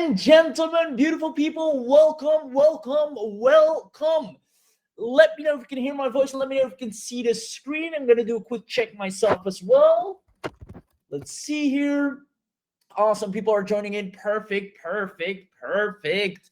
and gentlemen, beautiful people, welcome, welcome, welcome. Let me know if you can hear my voice. Let me know if you can see the screen. I'm going to do a quick check myself as well. Let's see here. Awesome. People are joining in. Perfect, perfect, perfect.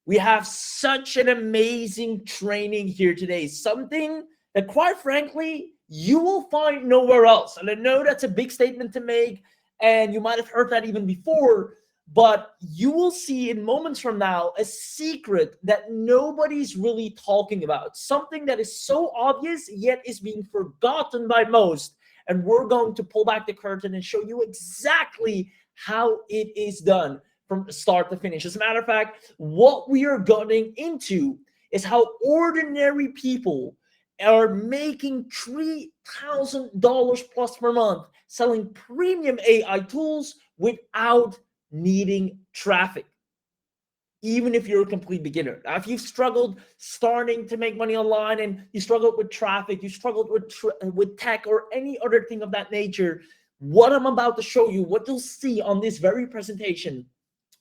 We have such an amazing training here today. Something that, quite frankly, you will find nowhere else. And I know that's a big statement to make, and you might have heard that even before, but you will see in moments from now a secret that nobody's really talking about. Something that is so obvious, yet is being forgotten by most. And we're going to pull back the curtain and show you exactly how it is done from start to finish. As a matter of fact, what we are going into is how ordinary people are making $3,000 plus per month selling premium AI tools without needing traffic, even if you're a complete beginner. Now, if you've struggled starting to make money online and you struggled with traffic, you struggled with tech or any other thing of that nature, what I'm about to show you, what you'll see on this very presentation,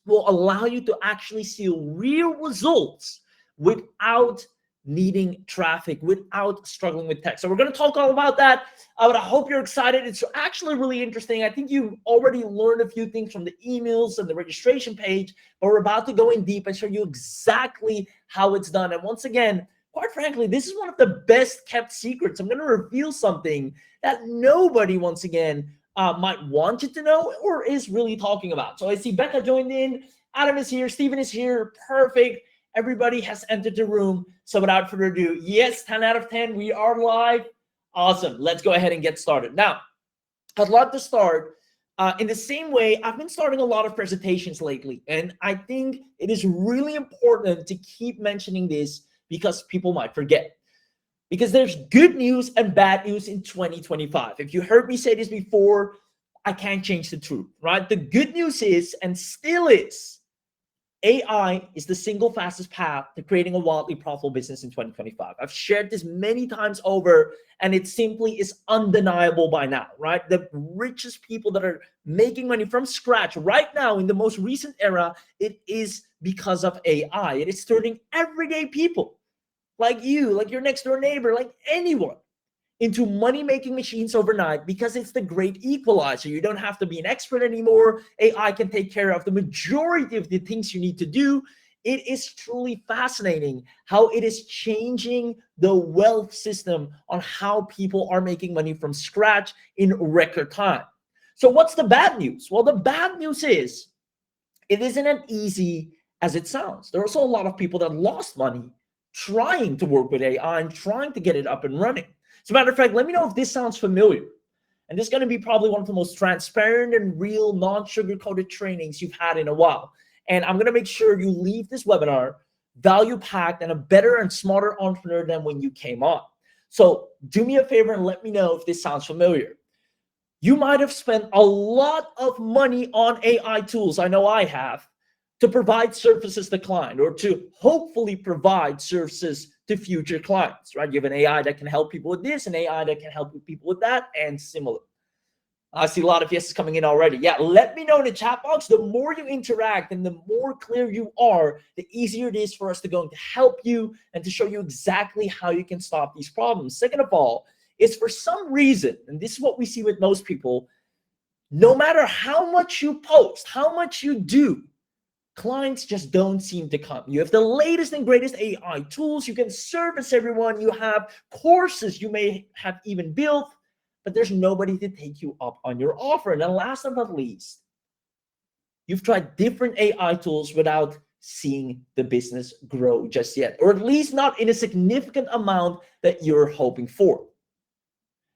will allow you to actually see real results without needing traffic, without struggling with tech. So we're going to talk all about that. I hope you're excited. It's actually really interesting. I think you've already learned a few things from the emails and the registration page, but we're about to go in deep and show you exactly how it's done. And once again, quite frankly, this is one of the best kept secrets. I'm going to reveal something that nobody, once again, might want you to know or is really talking about. So I see Becca joined in, Adam is here, Steven is here, perfect. Everybody has entered the room. So without further ado, yes, 10 out of 10, we are live. Awesome, let's go ahead and get started. Now, I'd love to start in the same way. I've been starting a lot of presentations lately, and I think it is really important to keep mentioning this because people might forget. Because there's good news and bad news in 2025. If you heard me say this before, I can't change the truth, right? The good news is, and still is, AI is the single fastest path to creating a wildly profitable business in 2025. I've shared this many times over, and it simply is undeniable by now, right? The richest people that are making money from scratch right now in the most recent era, it is because of AI. It is turning everyday people like you, like your next door neighbor, like anyone, into money-making machines overnight because it's the great equalizer. You don't have to be an expert anymore. AI can take care of the majority of the things you need to do. It is truly fascinating how it is changing the wealth system on how people are making money from scratch in record time. So what's the bad news? Well, the bad news is it isn't as easy as it sounds. There are also a lot of people that lost money trying to work with AI and trying to get it up and running. As a matter of fact, let me know if this sounds familiar. And this is going to be probably one of the most transparent and real non-sugar-coated trainings you've had in a while. And I'm going to make sure you leave this webinar value-packed and a better and smarter entrepreneur than when you came on. So do me a favor and let me know if this sounds familiar. You might have spent a lot of money on AI tools, I know I have, to provide services to client or to hopefully provide services to future clients, right? You have an AI that can help people with this, an AI that can help people with that, and similar. I see a lot of yeses coming in already. Yeah, let me know in the chat box. The more you interact and the more clear you are, the easier it is for us to go and to help you and to show you exactly how you can stop these problems. Second of all, is for some reason, and this is what we see with most people, no matter how much you post, how much you do, clients just don't seem to come. You have the latest and greatest AI tools. You can service everyone. You have courses you may have even built, but there's nobody to take you up on your offer. And then last but not least, you've tried different AI tools without seeing the business grow just yet, or at least not in a significant amount that you're hoping for.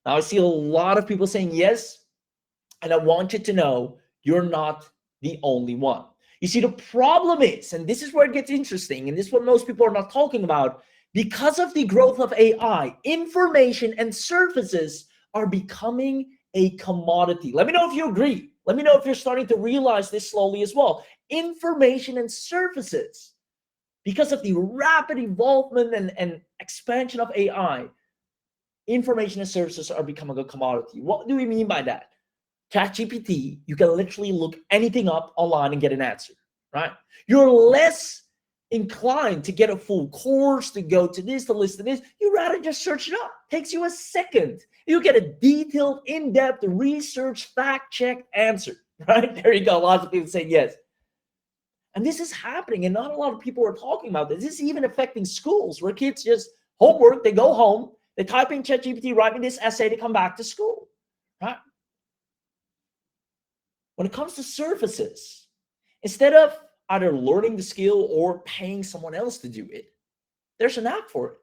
Now, I see a lot of people saying yes, and I want you to know you're not the only one. You see, the problem is, and this is where it gets interesting, and this is what most people are not talking about, because of the growth of AI, information and services are becoming a commodity. Let me know if you agree. Let me know if you're starting to realize this slowly as well. Information and services, because of the rapid involvement and expansion of AI, information and services are becoming a commodity. What do we mean by that? ChatGPT, you can literally look anything up online and get an answer. right? You're less inclined to get a full course, to go to this, to listen to this. You rather just search it up. Takes you a second. You get a detailed, in-depth, research, fact-check answer, right? There you go. Lots of people say yes. And this is happening, and not a lot of people are talking about this. This is even affecting schools where kids just homework, they go home, they type in ChatGPT, write me this essay, they come back to school, right? When it comes to services, instead of either learning the skill or paying someone else to do it, there's an app for it.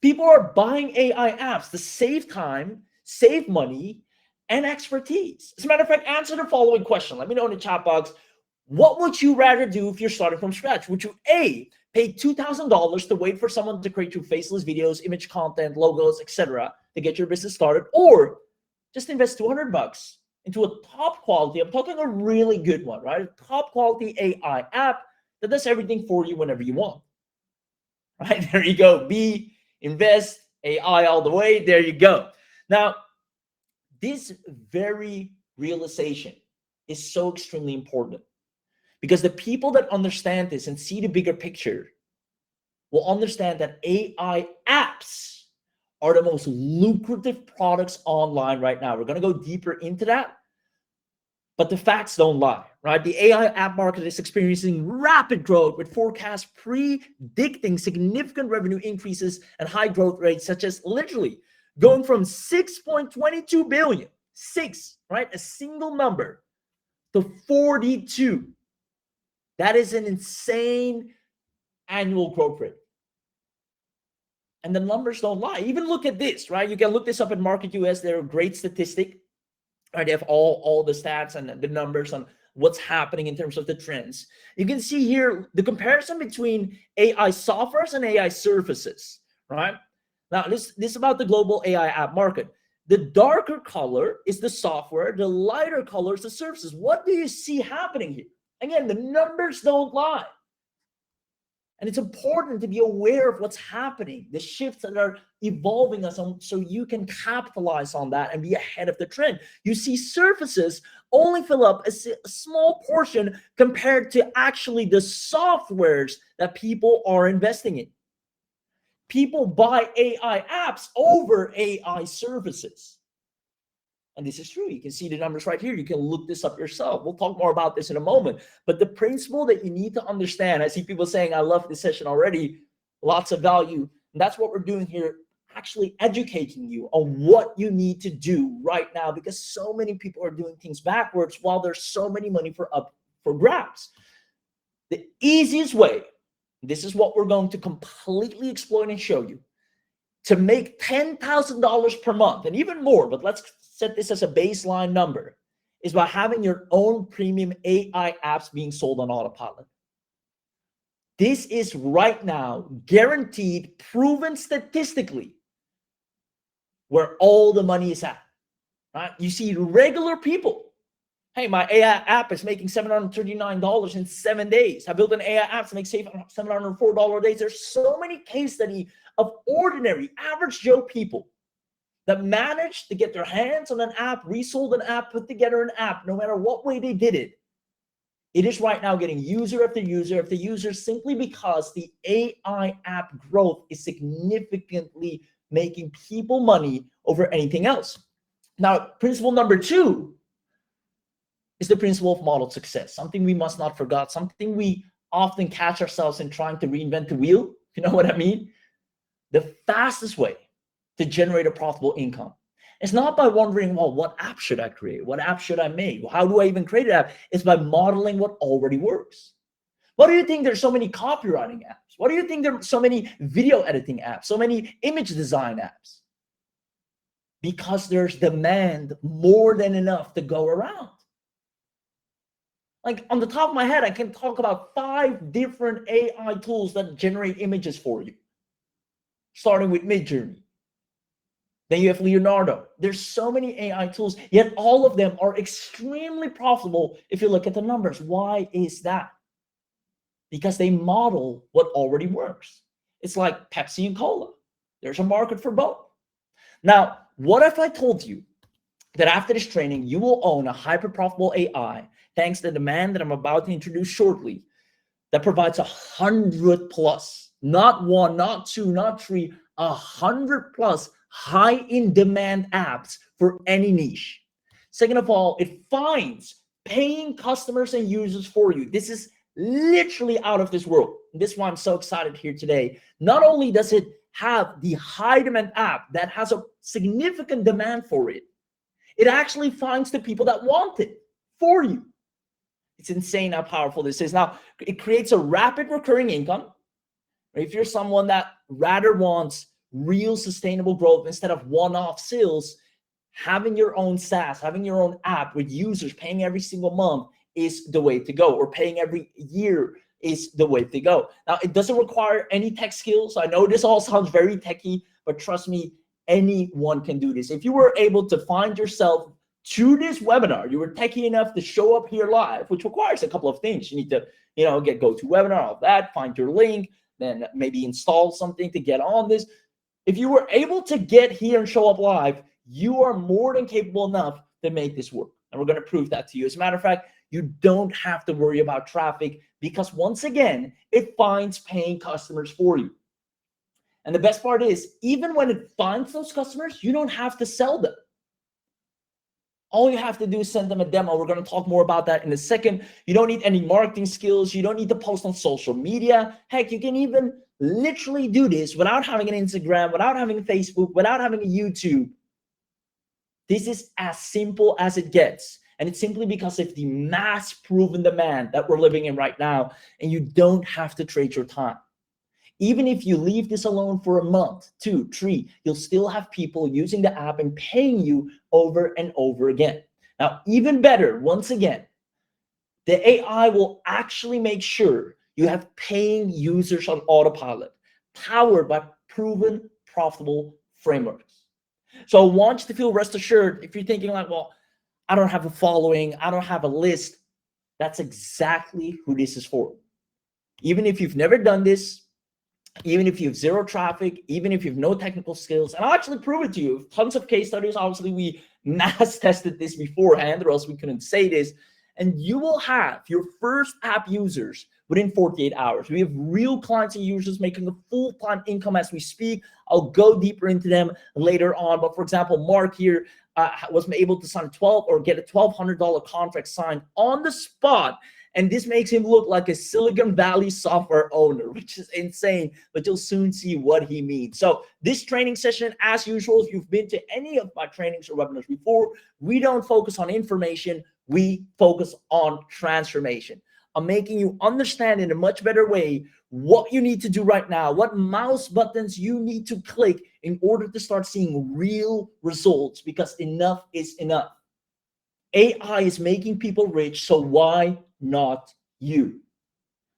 People are buying AI apps to save time, save money, and expertise. As a matter of fact, answer the following question. Let me know in the chat box. What would you rather do if you're starting from scratch? Would you A, pay $2,000 to wait for someone to create your faceless videos, image content, logos, etc., to get your business started, or just invest $200 into a top quality, I'm talking a really good one, right? A top quality AI app that does everything for you whenever you want, right? There you go. B, invest AI all the way. There you go. Now, this very realization is so extremely important, because the people that understand this and see the bigger picture will understand that AI apps are the most lucrative products online right now. We're going to go deeper into that, but the facts don't lie, right? The AI app market is experiencing rapid growth, with forecasts predicting significant revenue increases and high growth rates, such as literally going from 6.22 billion, right? A single number, to 42. That is an insane annual growth rate. And the numbers don't lie. Even look at this, right? You can look this up in Market US. They're a great statistic. Right? They have all the stats and the numbers on what's happening in terms of the trends. You can see here the comparison between AI softwares and AI services, right? Now, this is about the global AI app market. The darker color is the software. The lighter color is the services. What do you see happening here? Again, the numbers don't lie. And it's important to be aware of what's happening, the shifts that are evolving us on, so you can capitalize on that and be ahead of the trend. You see services only fill up a small portion compared to actually the softwares that people are investing in. People buy AI apps over AI services. And this is true. You can see the numbers right here. You can look this up yourself. We'll talk more about this in a moment. But the principle that you need to understand, I see people saying, I love this session already, lots of value. And that's what we're doing here, actually educating you on what you need to do right now, because so many people are doing things backwards while there's so many money for grabs. The easiest way, this is what we're going to completely exploit and show you, to make $10,000 per month and even more, but let's set this as a baseline number, is by having your own premium AI apps being sold on autopilot. This is right now guaranteed, proven statistically, where all the money is at. Right? You see regular people, hey, my AI app is making $739 in 7 days. I built an AI app to make $704 a day. There's so many case studies of ordinary, average Joe people that managed to get their hands on an app, resold an app, put together an app, no matter what way they did it. It is right now getting user after user after user, simply because the AI app growth is significantly making people money over anything else. Now, principle number 2 is the principle of model success, something we must not forget, something we often catch ourselves in trying to reinvent the wheel. You know what I mean? The fastest way to generate a profitable income is not by wondering, well, what app should I create? What app should I make? How do I even create an app? It's by modeling what already works. Why do you think there's so many copywriting apps? Why do you think there's so many video editing apps, so many image design apps? Because there's demand more than enough to go around. Like on the top of my head, I can talk about 5 different AI tools that generate images for you, starting with Midjourney. Then you have Leonardo. There's so many AI tools, yet all of them are extremely profitable if you look at the numbers. Why is that? Because they model what already works. It's like Pepsi and Cola. There's a market for both. Now, what if I told you that after this training, you will own a hyper-profitable AI thanks to the demand that I'm about to introduce shortly, that provides 100 plus, not one, not two, not three, 100 plus high in demand apps for any niche. Second of all, it finds paying customers and users for you. This is literally out of this world. This is why I'm so excited here today. Not only does it have the high demand app that has a significant demand for it, it actually finds the people that want it for you. It's insane how powerful this is. Now, it creates a rapid recurring income. If you're someone that rather wants real sustainable growth instead of one-off sales, having your own SaaS, having your own app with users paying every single month is the way to go, or paying every year is the way to go. Now, it doesn't require any tech skills. I know this all sounds very techy, but trust me, anyone can do this. If you were able to find yourself to this webinar, you were techie enough to show up here live, which requires a couple of things. You need to, get GoToWebinar, all that, find your link, then maybe install something to get on this. If you were able to get here and show up live, you are more than capable enough to make this work. And we're going to prove that to you. As a matter of fact, you don't have to worry about traffic because once again, it finds paying customers for you. And the best part is, even when it finds those customers, you don't have to sell them. All you have to do is send them a demo. We're going to talk more about that in a second. You don't need any marketing skills. You don't need to post on social media. Heck, you can even literally do this without having an Instagram, without having Facebook, without having a YouTube. This is as simple as it gets. And it's simply because of the mass proven demand that we're living in right now. And you don't have to trade your time. Even if you leave this alone for a month, 2, 3, you'll still have people using the app and paying you over and over again. Now, even better, once again, the AI will actually make sure you have paying users on autopilot, powered by proven, profitable frameworks. So I want you to feel rest assured, if you're thinking like, well, I don't have a following, I don't have a list, that's exactly who this is for. Even if you've never done this, even if you have zero traffic, even if you have no technical skills, and I'll actually prove it to you. Tons of case studies. Obviously, we mass tested this beforehand, or else we couldn't say this. And you will have your first app users within 48 hours. We have real clients and users making a full-time income as we speak. I'll go deeper into them later on. But for example, Mark here was able to sign get a $1,200 contract signed on the spot. And this makes him look like a Silicon Valley software owner, which is insane, but you'll soon see what he means. So this training session, as usual, if you've been to any of my trainings or webinars before, we don't focus on information, we focus on transformation. I'm making you understand in a much better way what you need to do right now, what mouse buttons you need to click in order to start seeing real results, because enough is enough. AI is making people rich, so why not you?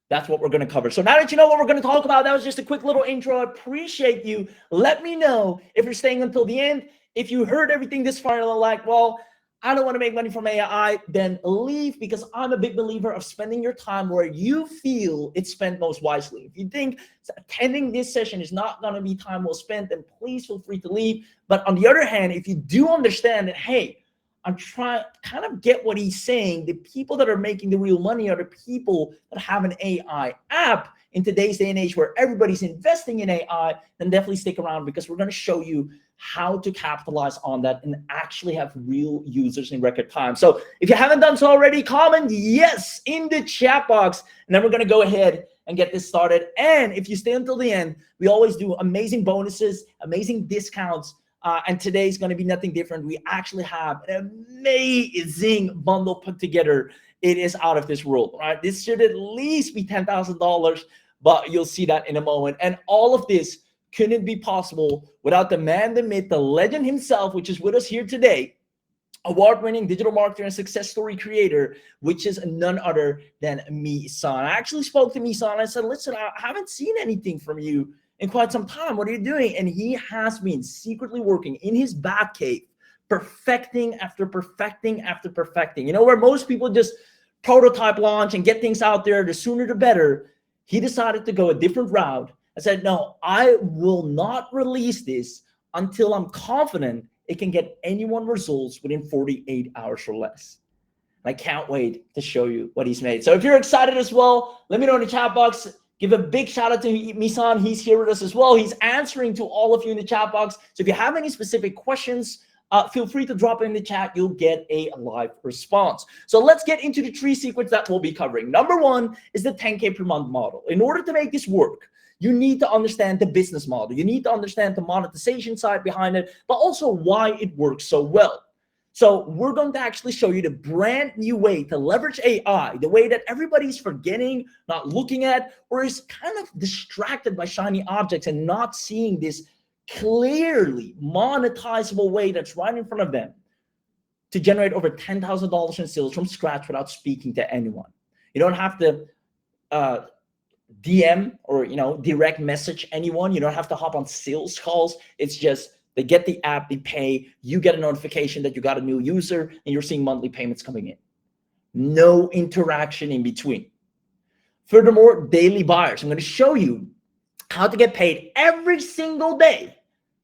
That's what we're going to cover. So now that you know what we're going to talk about, that was just a quick little intro. I appreciate you. Let me know if you're staying until the end. If you heard everything this far and are like, well, I don't want to make money from AI, then leave, because I'm a big believer of spending your time where you feel it's spent most wisely. If you think attending this session is not going to be time well spent, then please feel free to leave. But on the other hand, if you do understand that, hey, I'm trying to kind of get what he's saying, the people that are making the real money are the people that have an AI app in today's day and age where everybody's investing in AI, then definitely stick around, because we're going to show you how to capitalize on that and actually have real users in record time. So if you haven't done so already, comment yes in the chat box, and then we're going to go ahead and get this started. And if you stay until the end, we always do amazing bonuses, amazing discounts. And today's going to be nothing different. We actually have an amazing bundle put together. It is out of this world, right? This should at least be $10,000, but you'll see that in a moment. And all of this couldn't be possible without the man, the myth, the legend himself, which is with us here today, award-winning digital marketer and success story creator, which is none other than Misan. I actually spoke to Misan. I said, listen, I haven't seen anything from you in quite some time. What are you doing? And he has been secretly working in his bat cave, perfecting after perfecting after perfecting. You know, where most people just prototype launch and get things out there, the sooner the better. He decided to go a different route. I said, no, I will not release this until I'm confident it can get anyone results within 48 hours or less. I can't wait to show you what he's made. So if you're excited as well, let me know in the chat box. Give a big shout out to Misan. He's here with us as well. He's answering to all of you in the chat box. So if you have any specific questions, feel free to drop it in the chat. You'll get a live response. So let's get into the 3 secrets that we'll be covering. Number 1 is the 10K per month model. In order to make this work, you need to understand the business model. You need to understand the monetization side behind it, but also why it works so well. So we're going to actually show you the brand new way to leverage AI, the way that everybody's forgetting, not looking at, or is kind of distracted by shiny objects and not seeing this clearly monetizable way that's right in front of them to generate over $10,000 in sales from scratch without speaking to anyone. You don't have to DM or direct message anyone. You don't have to hop on sales calls. It's just they get the app, they pay, you get a notification that you got a new user, and you're seeing monthly payments coming in. No interaction in between. Furthermore, daily buyers. I'm going to show you how to get paid every single day.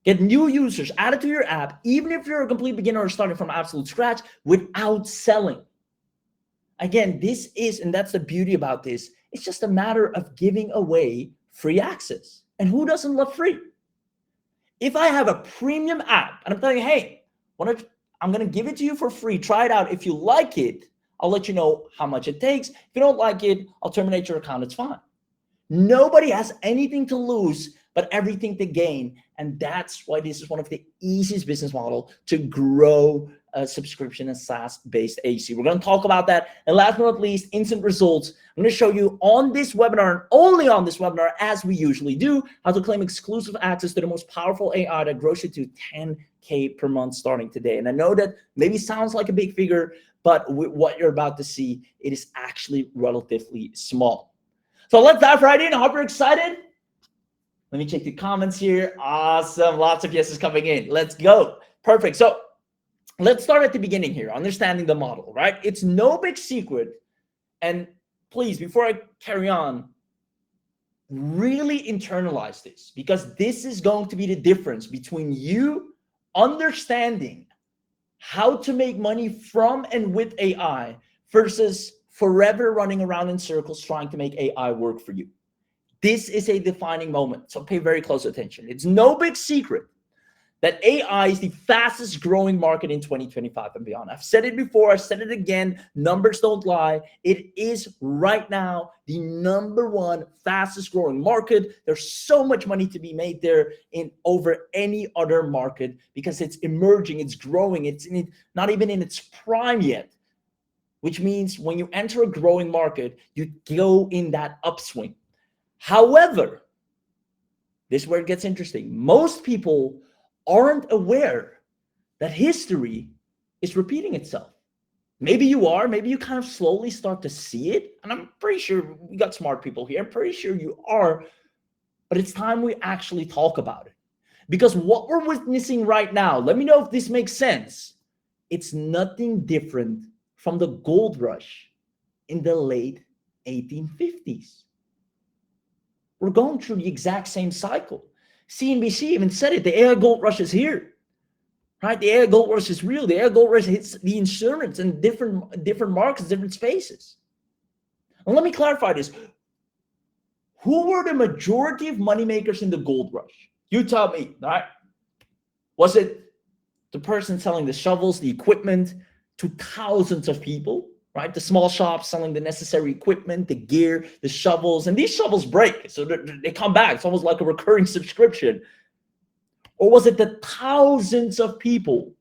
Get new users added to your app, even if you're a complete beginner or starting from absolute scratch, without selling. Again, this is, and that's the beauty about this, it's just a matter of giving away free access. And who doesn't love free? If I have a premium app and I'm telling you, hey, I'm going to give it to you for free. Try it out. If you like it, I'll let you know how much it takes. If you don't like it, I'll terminate your account. It's fine. Nobody has anything to lose, but everything to gain. And that's why this is one of the easiest business model to grow a subscription and SaaS-based agency. We're going to talk about that. And last but not least, instant results. I'm going to show you on this webinar, and only on this webinar, as we usually do, how to claim exclusive access to the most powerful AI that grows you to 10K per month starting today. And I know that maybe sounds like a big figure, but with what you're about to see, it is actually relatively small. So let's dive right in. I hope you're excited. Let me check the comments here. Awesome. Lots of yeses coming in. Let's go. Perfect. So let's start at the beginning here, understanding the model, right? It's no big secret. And please, before I carry on, really internalize this, because this is going to be the difference between you understanding how to make money from and with AI versus forever running around in circles trying to make AI work for you. This is a defining moment, so pay very close attention. It's no big secret that AI is the fastest growing market in 2025 and beyond. I've said it before, I said it again, numbers don't lie. It is right now the #1 fastest growing market. There's so much money to be made there in over any other market because it's emerging, it's growing, it's not even in its prime yet, which means when you enter a growing market, you go in that upswing. However, this is where it gets interesting. Most people aren't aware that history is repeating itself. Maybe you are, maybe you kind of slowly start to see it. And I'm pretty sure we got smart people here. I'm pretty sure you are, but it's time we actually talk about it. Because what we're witnessing right now, let me know if this makes sense. It's nothing different from the gold rush in the late 1850s. We're going through the exact same cycle. CNBC even said it, the AI gold rush is here, right? The AI gold rush is real. The AI gold rush hits the insurance and different markets, different spaces. And let me clarify this. Who were the majority of moneymakers in the gold rush? You tell me, all right? Was it the person selling the shovels, the equipment to thousands of people? Right? The small shops selling the necessary equipment, the gear, the shovels, and these shovels break, so they come back. It's almost like a recurring subscription. Or was it the thousands of people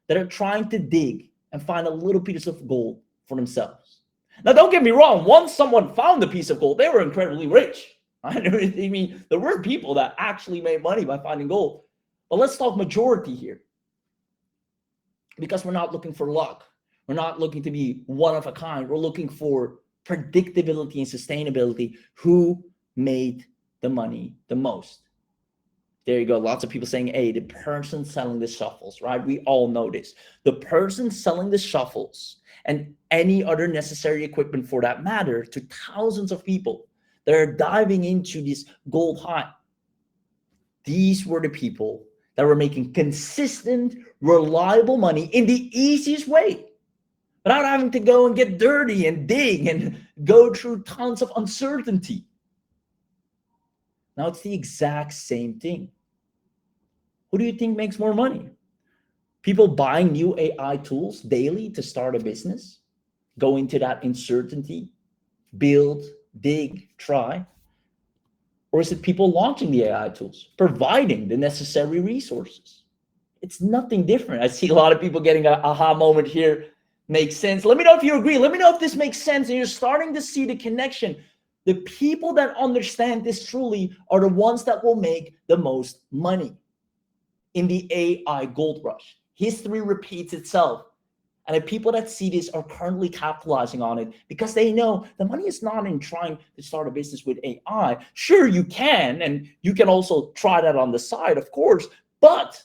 that are trying to dig and find a little piece of gold for themselves? Now, don't get me wrong. Once someone found a piece of gold, they were incredibly rich. Right? I mean, there were people that actually made money by finding gold. But let's talk majority here, because we're not looking for luck. We're not looking to be one of a kind. We're looking for predictability and sustainability. Who made the money the most? There you go. Lots of people saying, hey, the person selling the shuffles, right? We all know this. The person selling the shuffles and any other necessary equipment for that matter to thousands of people that are diving into this gold high. These were the people that were making consistent, reliable money in the easiest way. without having to go and get dirty and dig and go through tons of uncertainty. Now it's the exact same thing. Who do you think makes more money? People buying new AI tools daily to start a business, go into that uncertainty, build, dig, try? Or is it people launching the AI tools, providing the necessary resources? It's nothing different. I see a lot of people getting an aha moment here. Makes sense. Let me know if you agree. Let me know if this makes sense and you're starting to see the connection. The people that understand this truly are the ones that will make the most money in the AI gold rush. History repeats itself. And the people that see this are currently capitalizing on it because they know the money is not in trying to start a business with AI. Sure, you can, and you can also try that on the side, of course, but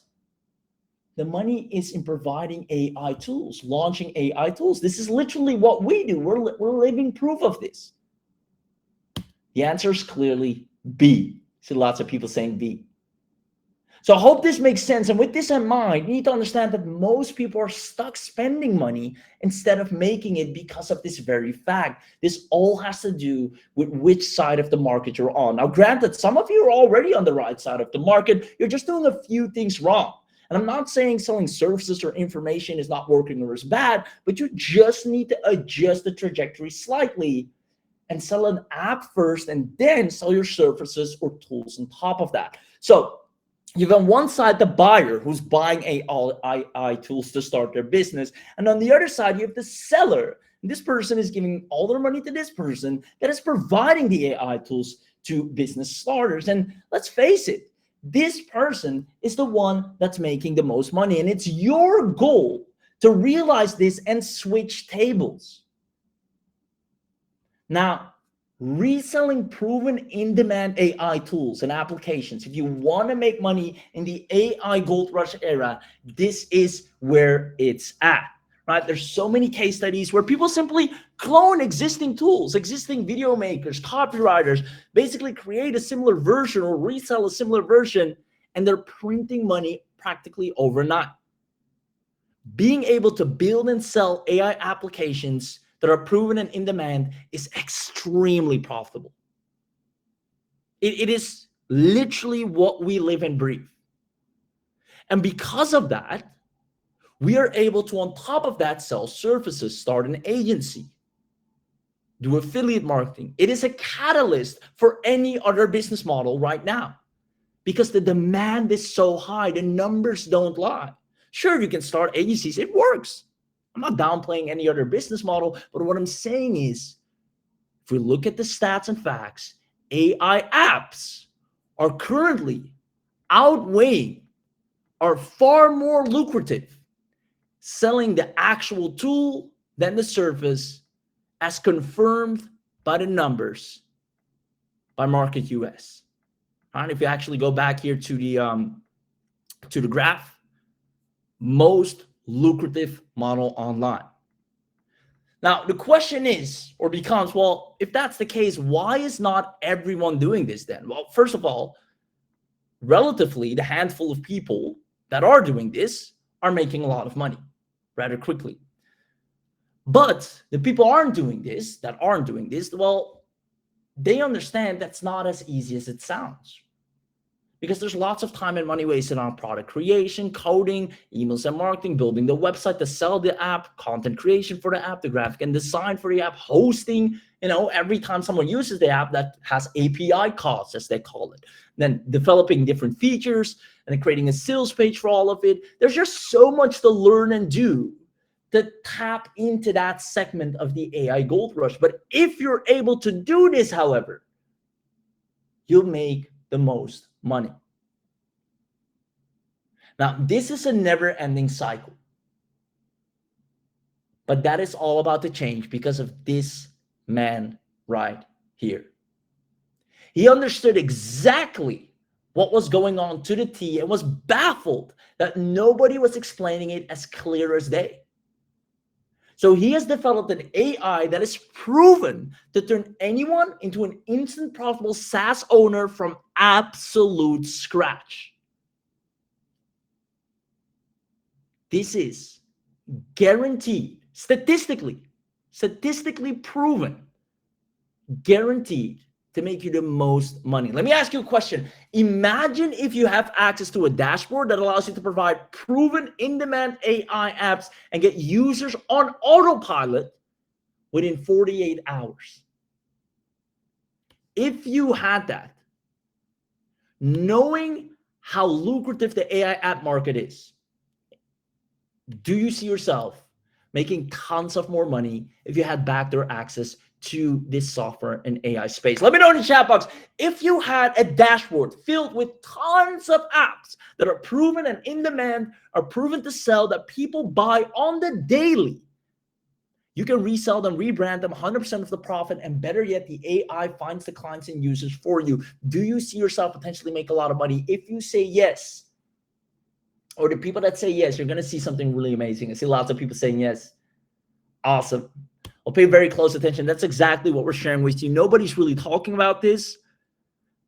the money is in providing AI tools, launching AI tools. This is literally what we do. We're living proof of this. The answer is clearly B. See lots of people saying B. So I hope this makes sense. And with this in mind, you need to understand that most people are stuck spending money instead of making it because of this very fact. This all has to do with which side of the market you're on. Now, granted, some of you are already on the right side of the market. You're just doing a few things wrong. And I'm not saying selling services or information is not working or is bad, but you just need to adjust the trajectory slightly and sell an app first and then sell your services or tools on top of that. So you have on one side the buyer who's buying AI tools to start their business. And on the other side, you have the seller. And this person is giving all their money to this person that is providing the AI tools to business starters. And let's face it, this person is the one that's making the most money. And it's your goal to realize this and switch tables. Now, reselling proven in-demand AI tools and applications. If you want to make money in the AI gold rush era, this is where it's at, right? There's so many case studies where people simply clone existing tools, existing video makers, copywriters, basically create a similar version or resell a similar version, and they're printing money practically overnight. Being able to build and sell AI applications that are proven and in demand is extremely profitable. It is literally what we live and breathe. And because of that, we are able to, on top of that, sell services, start an agency, do affiliate marketing. It is a catalyst for any other business model right now because the demand is so high. The numbers don't lie. Sure, you can start agencies. It works. I'm not downplaying any other business model, but what I'm saying is, if we look at the stats and facts, AI apps are currently outweighing, are far more lucrative selling the actual tool than the service, as confirmed by the numbers by Market US. All right, if you actually go back here to the graph, most lucrative model online. Now, the question is, or becomes, well, if that's the case, why is not everyone doing this then? Well, first of all, relatively, the handful of people that are doing this are making a lot of money rather quickly. But the people that aren't doing this, well, they understand that's not as easy as it sounds. Because there's lots of time and money wasted on product creation, coding, emails and marketing, building the website to sell the app, content creation for the app, the graphic and design for the app, hosting. Every time someone uses the app, that has API costs, as they call it. Then developing different features and then creating a sales page for all of it. There's just so much to learn and do to tap into that segment of the AI gold rush. But if you're able to do this, however, you'll make the most money. Now, this is a never-ending cycle, but that is all about to change because of this man right here. He understood exactly what was going on to the T and was baffled that nobody was explaining it as clear as day. So he has developed an AI that is proven to turn anyone into an instant profitable SaaS owner from absolute scratch. This is guaranteed statistically proven, guaranteed to make you the most money. Let me ask you a question. Imagine if you have access to a dashboard that allows you to provide proven in-demand AI apps and get users on autopilot within 48 hours. If you had that, knowing how lucrative the AI app market is, do you see yourself making tons of more money if you had backdoor access to this software and AI space? Let me know in the chat box if you had a dashboard filled with tons of apps that are proven and in demand, are proven to sell, that people buy on the daily. You can resell them, rebrand them, 100% of the profit, and better yet, the AI finds the clients and users for you. Do you see yourself potentially make a lot of money? If you say yes, or the people that say yes, you're going to see something really amazing. I see lots of people saying yes. Awesome. I'll pay very close attention. That's exactly what we're sharing with you. Nobody's really talking about this.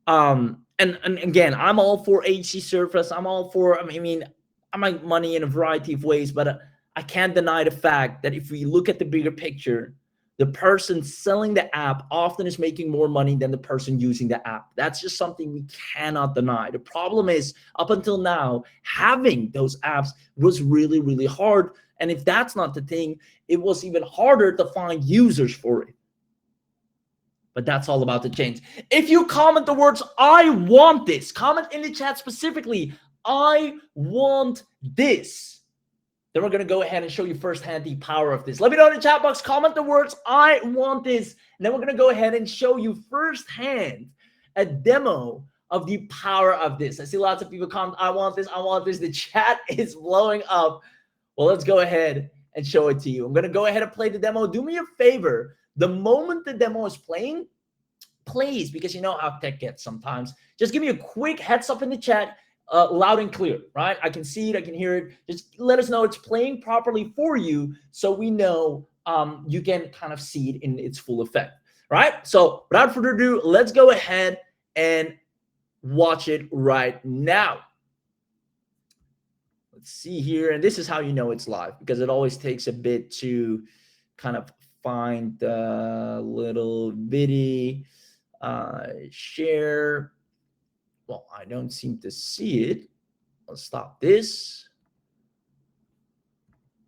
And again, I'm all for HC Surface. I'm all for, I mean, I make money in a variety of ways, but I can't deny the fact that if we look at the bigger picture, the person selling the app often is making more money than the person using the app. That's just something we cannot deny. The problem is, up until now, having those apps was really, really hard. And if that's not the thing, it was even harder to find users for it. But that's all about to change. If you comment the words, I want this, comment in the chat specifically, I want this, then we're going to go ahead and show you firsthand the power of this. Let me know in the chat box, comment the words, I want this. And then we're going to go ahead and show you firsthand a demo of the power of this. I see lots of people comment, I want this, I want this. The chat is blowing up. Well, let's go ahead and show it to you. I'm going to go ahead and play the demo. Do me a favor. The moment the demo is playing, please, because you know how tech gets sometimes, just give me a quick heads up in the chat. Loud and clear, right? I can see it, I can hear it. Just let us know it's playing properly for you, so we know you can kind of see it in its full effect, right? So without further ado, let's go ahead and watch it right now. Let's see here, and this is how you know it's live, because it always takes a bit to kind of find the little video share. Well, I don't seem to see it. I'll stop this.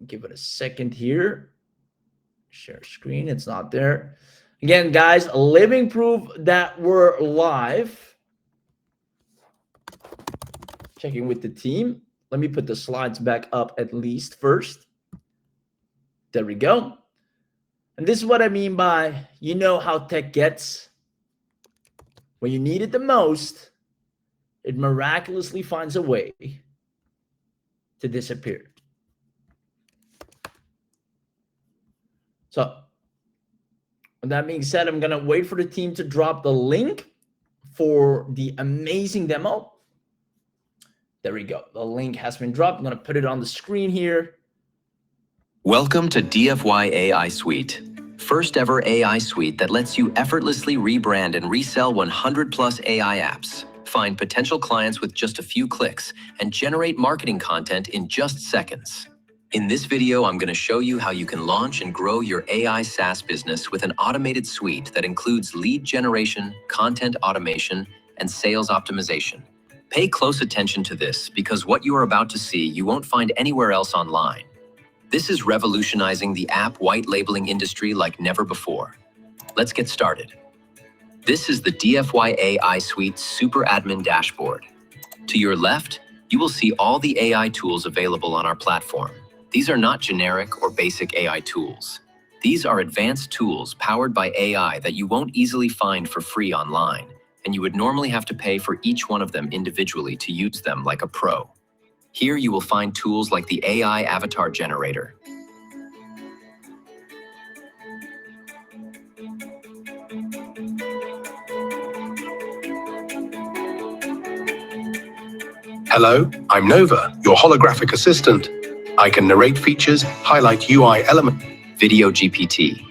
Give it a second here. Share screen. It's not there. Again, guys, living proof that we're live. Checking with the team. Let me put the slides back up at least first. There we go. And this is what I mean by, you know how tech gets. When you need it the most, it miraculously finds a way to disappear. So, with that being said, I'm going to wait for the team to drop the link for the amazing demo. There we go. The link has been dropped. I'm going to put it on the screen here. Welcome to DFY AI Suite. First ever AI suite that lets you effortlessly rebrand and resell 100 plus AI apps. Find potential clients with just a few clicks and generate marketing content in just seconds. In this video, I'm going to show you how you can launch and grow your AI SaaS business with an automated suite that includes lead generation, content automation, and sales optimization. Pay close attention to this, because what you are about to see you won't find anywhere else online. This is revolutionizing the app white labeling industry like never before. Let's get started. This is the DFY AI Suite Super Admin Dashboard. To your left, you will see all the AI tools available on our platform. These are not generic or basic AI tools. These are advanced tools powered by AI that you won't easily find for free online, and you would normally have to pay for each one of them individually to use them like a pro. Here you will find tools like the AI Avatar Generator, Hello, I'm Nova, your holographic assistant. I can narrate features, highlight UI elements. Video GPT,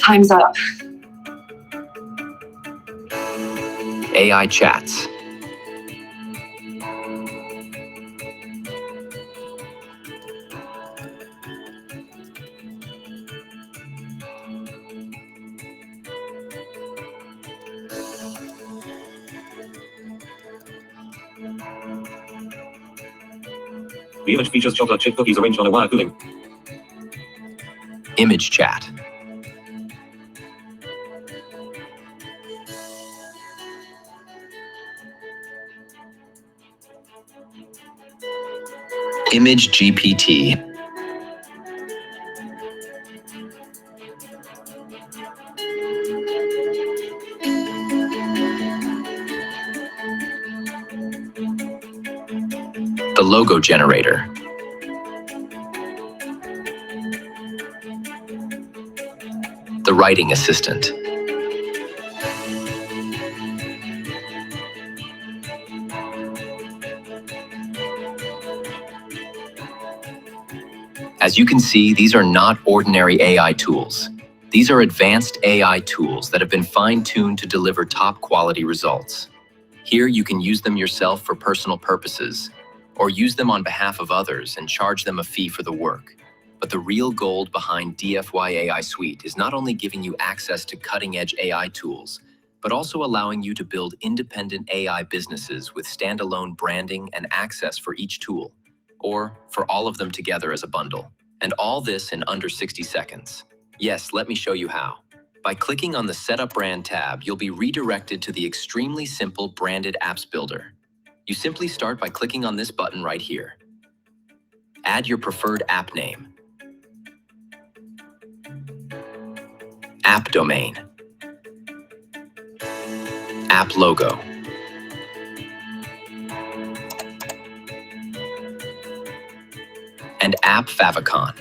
Time's up. AI chats. The image features chocolate chip cookies arranged on a wire cooling. Image chat. Image GPT. The logo generator. The writing assistant. As you can see, these are not ordinary AI tools. These are advanced AI tools that have been fine-tuned to deliver top-quality results. Here, you can use them yourself for personal purposes, or use them on behalf of others and charge them a fee for the work. But the real gold behind DFY AI Suite is not only giving you access to cutting-edge AI tools, but also allowing you to build independent AI businesses with standalone branding and access for each tool, or for all of them together as a bundle. And all this in under 60 seconds. Yes, let me show you how. By clicking on the Setup Brand tab, you'll be redirected to the extremely simple Branded Apps Builder. You simply start by clicking on this button right here. Add your preferred app name, app domain, app logo, and app favicon.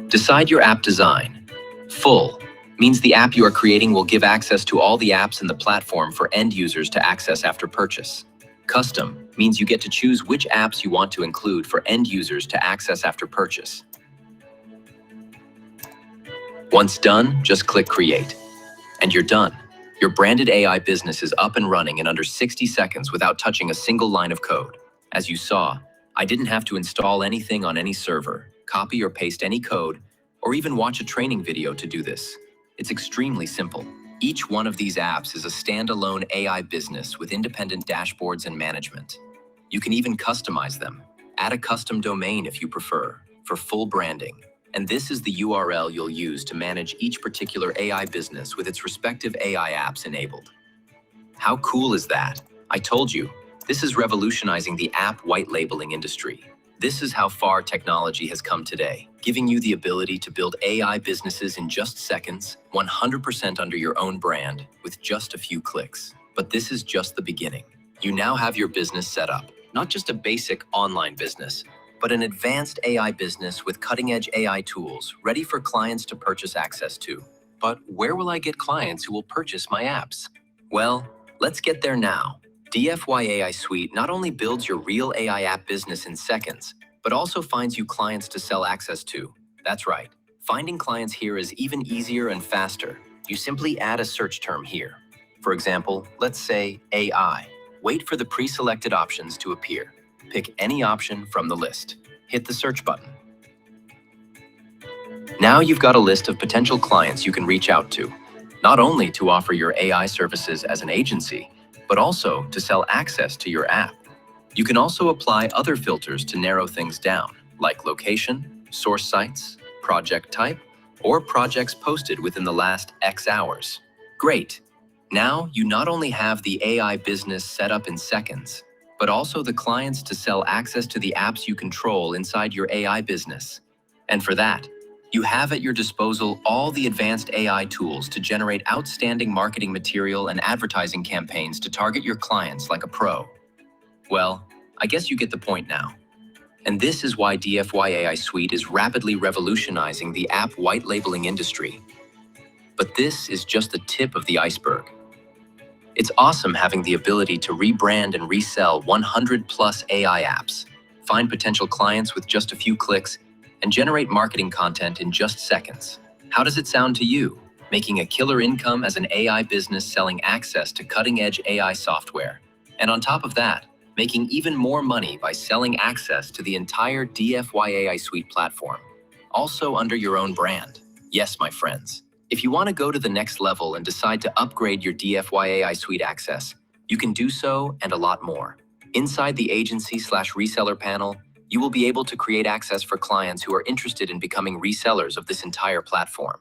Decide your app design. Full means the app you are creating will give access to all the apps in the platform for end users to access after purchase. Custom means you get to choose which apps you want to include for end users to access after purchase. Once done, just click Create. And you're done. Your branded AI business is up and running in under 60 seconds without touching a single line of code. As you saw, I didn't have to install anything on any server, copy or paste any code, or even watch a training video to do this. It's extremely simple. Each one of these apps is a standalone AI business with independent dashboards and management. You can even customize them. Add a custom domain if you prefer, for full branding. And this is the URL you'll use to manage each particular AI business with its respective AI apps enabled. How cool is that? I told you, this is revolutionizing the app white labeling industry. This is how far technology has come today, giving you the ability to build AI businesses in just seconds, 100% under your own brand, with just a few clicks. But this is just the beginning. You now have your business set up, not just a basic online business, but an advanced AI business with cutting-edge AI tools ready for clients to purchase access to. But where will I get clients who will purchase my apps? Well, let's get there now. DFY AI Suite not only builds your real AI app business in seconds, but also finds you clients to sell access to. That's right. Finding clients here is even easier and faster. You simply add a search term here. For example, let's say AI. Wait for the pre-selected options to appear. Pick any option from the list. Hit the search button. Now you've got a list of potential clients you can reach out to, not only to offer your AI services as an agency, but also to sell access to your app. You can also apply other filters to narrow things down, like location, source sites, project type, or projects posted within the last X hours. Great! Now you not only have the AI business set up in seconds, but also the clients to sell access to the apps you control inside your AI business. And for that, you have at your disposal all the advanced AI tools to generate outstanding marketing material and advertising campaigns to target your clients like a pro. Well, I guess you get the point now. And this is why DFY AI Suite is rapidly revolutionizing the app white labeling industry. But this is just the tip of the iceberg. It's awesome having the ability to rebrand and resell 100+ AI apps, find potential clients with just a few clicks, and generate marketing content in just seconds. How does it sound to you? Making a killer income as an AI business selling access to cutting-edge AI software. And on top of that, making even more money by selling access to the entire DFY AI Suite platform, also under your own brand. Yes, my friends. If you want to go to the next level and decide to upgrade your DFY AI Suite access, you can do so and a lot more. Inside the agency/reseller panel, you will be able to create access for clients who are interested in becoming resellers of this entire platform.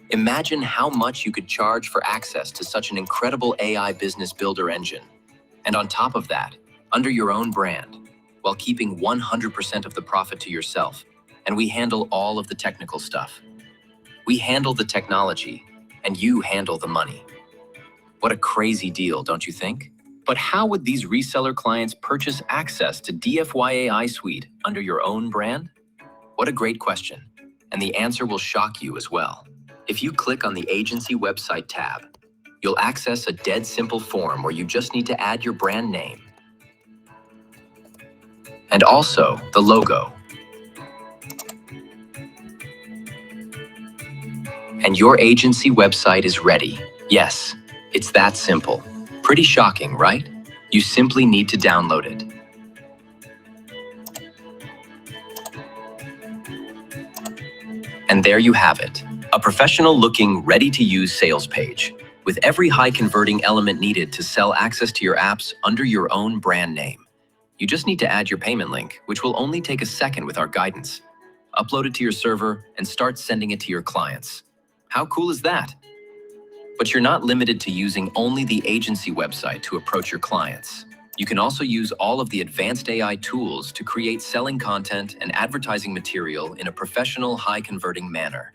Imagine how much you could charge for access to such an incredible AI business builder engine. And on top of that, under your own brand, while keeping 100% of the profit to yourself, and we handle all of the technical stuff. We handle the technology, and you handle the money. What a crazy deal, don't you think? But how would these reseller clients purchase access to DFY AI Suite under your own brand? What a great question, and the answer will shock you as well. If you click on the agency website tab, you'll access a dead simple form where you just need to add your brand name and also the logo. And your agency website is ready. Yes, it's that simple. Pretty shocking, right? You simply need to download it. And there you have it, a professional-looking, ready-to-use sales page, with every high-converting element needed to sell access to your apps under your own brand name. You just need to add your payment link, which will only take a second with our guidance. Upload it to your server and start sending it to your clients. How cool is that? But you're not limited to using only the agency website to approach your clients. You can also use all of the advanced AI tools to create selling content and advertising material in a professional, high-converting manner.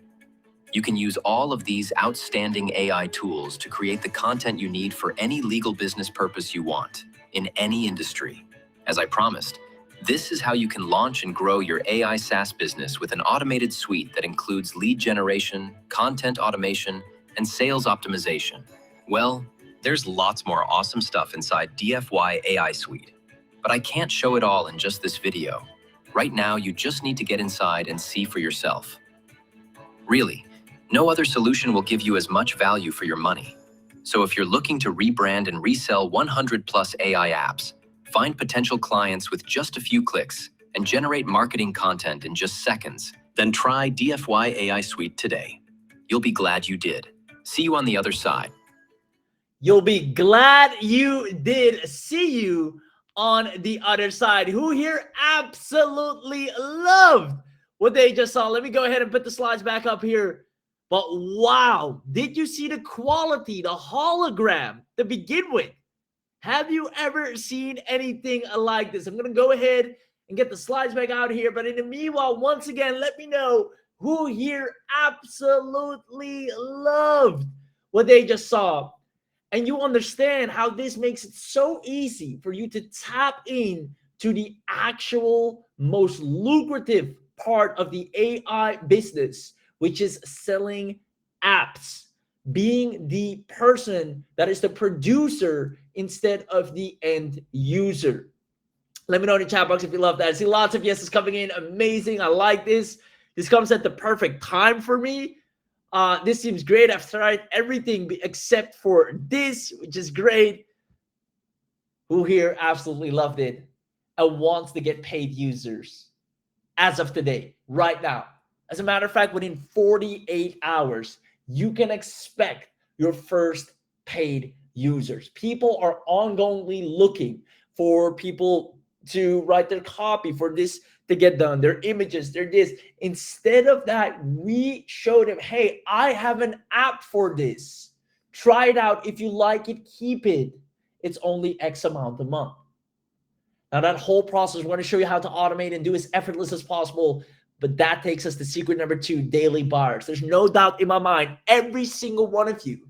You can use all of these outstanding AI tools to create the content you need for any legal business purpose you want, in any industry. As I promised, this is how you can launch and grow your AI SaaS business with an automated suite that includes lead generation, content automation, and sales optimization. Well, there's lots more awesome stuff inside DFY AI Suite, but I can't show it all in just this video. Right now, you just need to get inside and see for yourself. Really, no other solution will give you as much value for your money. So if you're looking to rebrand and resell 100+ AI apps, find potential clients with just a few clicks, and generate marketing content in just seconds, then try DFY AI Suite today. You'll be glad you did. See you on the other side. You'll be glad you did. See you on the other side. Who here absolutely loved what they just saw? Let me go ahead and put the slides back up here. But wow, did you see the quality, the hologram to begin with? Have you ever seen anything like this? I'm going to go ahead and get the slides back out here. But in the meanwhile, once again, let me know who here absolutely loved what they just saw. And you understand how this makes it so easy for you to tap in to the actual most lucrative part of the AI business, which is selling apps, being the person that is the producer instead of the end user. Let me know in the chat box if you love that. I see lots of yeses coming in. Amazing. I like this. This comes at the perfect time for me. This seems great. I've tried everything except for this, which is great. Who here absolutely loved it and wants to get paid users as of today, right now? As a matter of fact, within 48 hours, you can expect your first paid users. People are ongoingly looking for people to write their copy, for this to get done, their images, their this. Instead of that, we showed them, hey, I have an app for this. Try it out. If you like it, keep it. It's only X amount a month. Now that whole process, we're going to show you how to automate and do as effortless as possible. But that takes us to secret number 2, daily buyers. There's no doubt in my mind, every single one of you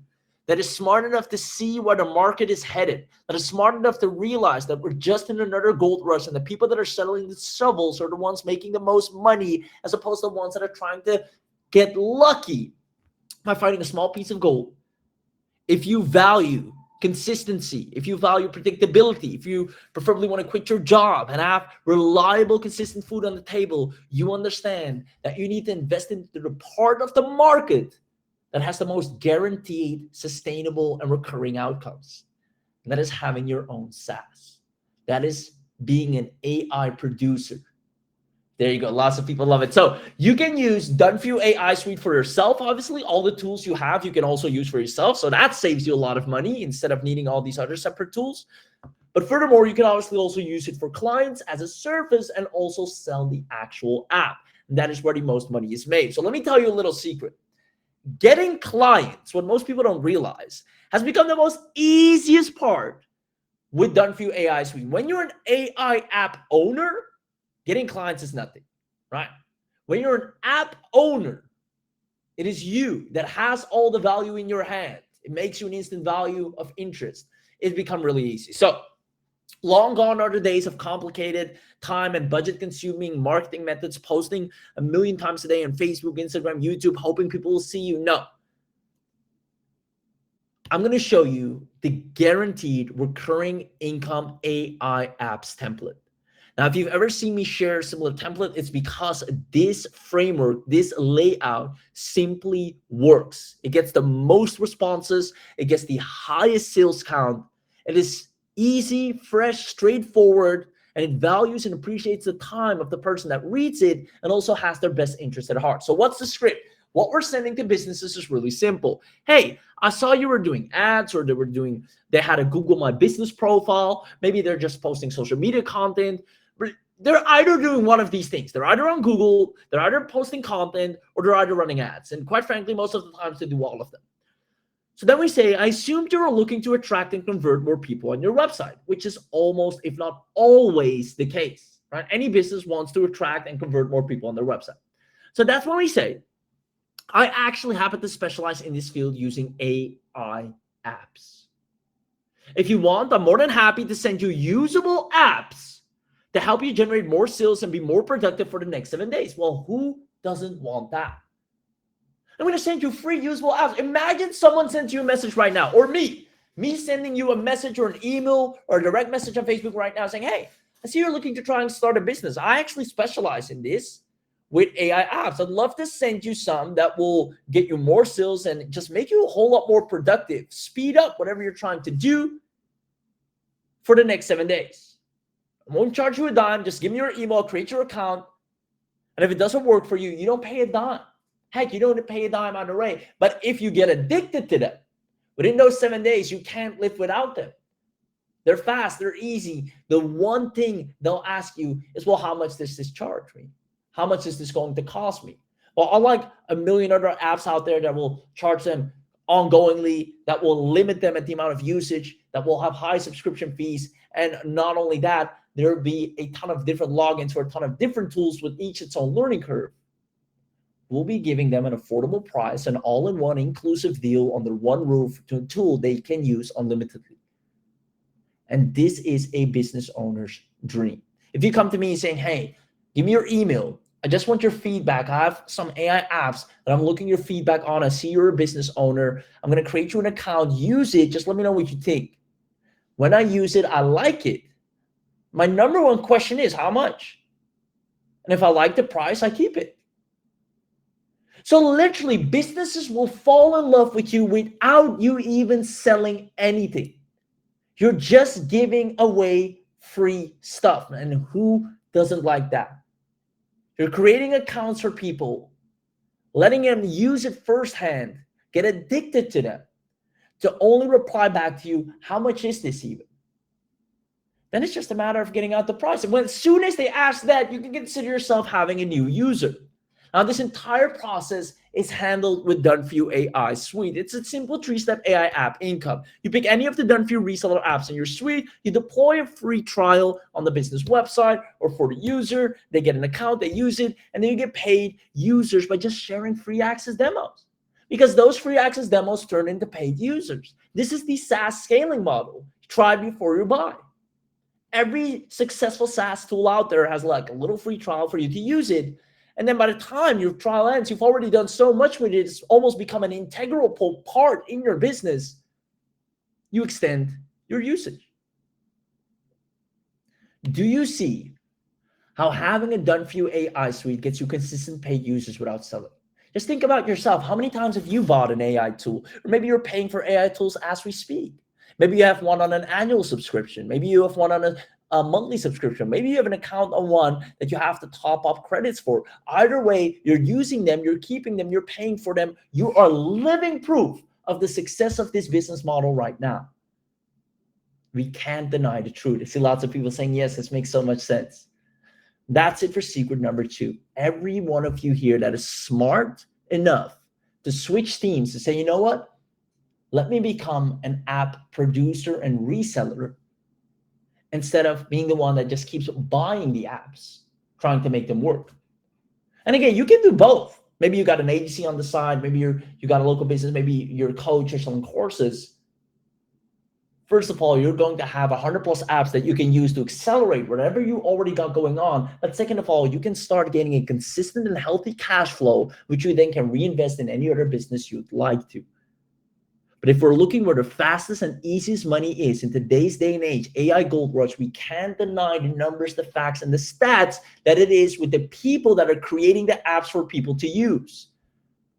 that is smart enough to see where the market is headed, that is smart enough to realize that we're just in another gold rush, and the people that are selling the shovels are the ones making the most money, as opposed to the ones that are trying to get lucky by finding a small piece of gold. If you value consistency, if you value predictability, if you preferably want to quit your job and have reliable, consistent food on the table, you understand that you need to invest into the part of the market that has the most guaranteed, sustainable, and recurring outcomes. And that is having your own SaaS. That is being an AI producer. There you go. Lots of people love it. So you can use DFY AI Suite for yourself. Obviously, all the tools you have, you can also use for yourself. So that saves you a lot of money instead of needing all these other separate tools. But furthermore, you can obviously also use it for clients as a service and also sell the actual app. And that is where the most money is made. So let me tell you a little secret. Getting clients, what most people don't realize, has become the most easiest part with DFY AI Suite. When you're an AI app owner, getting clients is nothing, right? When you're an app owner, it is you that has all the value in your hand. It makes you an instant value of interest. It's become really easy. So long gone are the days of complicated, time and budget consuming marketing methods, posting 1 million times a day on Facebook, Instagram, YouTube, hoping people will see you. No. I'm going to show you the guaranteed recurring income AI apps template. Now, if you've ever seen me share a similar template, it's because this framework, this layout simply works. It gets the most responses. It gets the highest sales count. It is easy, fresh, straightforward, and it values and appreciates the time of the person that reads it and also has their best interest at heart. So what's the script? What we're sending to businesses is really simple. Hey, I saw you were doing ads, or they had a Google My Business profile. Maybe they're just posting social media content. They're either doing one of these things. They're either on Google, they're either posting content, or they're either running ads. And quite frankly, most of the times they do all of them. So then we say, I assumed you're looking to attract and convert more people on your website, which is almost, if not always, the case, right? Any business wants to attract and convert more people on their website. So that's when we say, I actually happen to specialize in this field using AI apps. If you want, I'm more than happy to send you usable apps to help you generate more sales and be more productive for the next 7 days. Well, who doesn't want that? I'm going to send you free usable apps. Imagine someone sends you a message right now, or me sending you a message or an email or a direct message on Facebook right now saying, hey, I see you're looking to try and start a business. I actually specialize in this with AI apps. I'd love to send you some that will get you more sales and just make you a whole lot more productive, speed up whatever you're trying to do for the next 7 days. I won't charge you a dime. Just give me your email, create your account. And if it doesn't work for you, you don't pay a dime. Heck, you don't pay a dime on the rate. But if you get addicted to them, within those 7 days, you can't live without them. They're fast, they're easy. The one thing they'll ask you is, well, how much does this charge me? How much is this going to cost me? Well, unlike a million other apps out there that will charge them ongoingly, that will limit them at the amount of usage, that will have high subscription fees. And not only that, there'll be a ton of different logins for a ton of different tools with each its own learning curve. We'll be giving them an affordable price, an all-in-one inclusive deal under one roof to a tool they can use unlimitedly. And this is a business owner's dream. If you come to me saying, hey, give me your email, I just want your feedback. I have some AI apps that I'm looking your feedback on. I see you're a business owner. I'm going to create you an account. Use it. Just let me know what you think. When I use it, I like it. My number one question is how much? And if I like the price, I keep it. So literally, businesses will fall in love with you without you even selling anything. You're just giving away free stuff. And who doesn't like that? You're creating accounts for people, letting them use it firsthand, get addicted to them, to only reply back to you, how much is this even? Then it's just a matter of getting out the price. And as soon as they ask that, you can consider yourself having a new user. Now, this entire process is handled with DFY AI Suite. It's a simple 3-step AI app income. You pick any of the DFY reseller apps in your suite, you deploy a free trial on the business website or for the user, they get an account, they use it, and then you get paid users by just sharing free access demos. Because those free access demos turn into paid users. This is the SaaS scaling model. Try before you buy. Every successful SaaS tool out there has like a little free trial for you to use it. And then by the time your trial ends, you've already done so much with it, it's almost become an integral part in your business you extend your usage. Do you see how having a done-for-you AI suite gets you consistent paid users without selling? Just think about yourself. How many times have you bought an AI tool? Or maybe you're paying for AI tools as we speak. Maybe you have one on an annual subscription. Maybe you have one on a monthly subscription. Maybe you have an account on one that you have to top up credits for. Either way, you're using them, you're keeping them, you're paying for them. You are living proof of the success of this business model right now. We can't deny the truth. I see lots of people saying, yes, this makes so much sense. That's it for secret number 2. Every one of you here that is smart enough to switch teams to say, you know what? Let me become an app producer and reseller instead of being the one that just keeps buying the apps, trying to make them work. And again, you can do both. Maybe you got an agency on the side. Maybe you got a local business. Maybe you're a coach or selling courses. First of all, you're going to have 100+ apps that you can use to accelerate whatever you already got going on. But second of all, you can start getting a consistent and healthy cash flow, which you then can reinvest in any other business you'd like to. But if we're looking where the fastest and easiest money is in today's day and age, AI gold rush, we can't deny the numbers, the facts, and the stats that it is with the people that are creating the apps for people to use.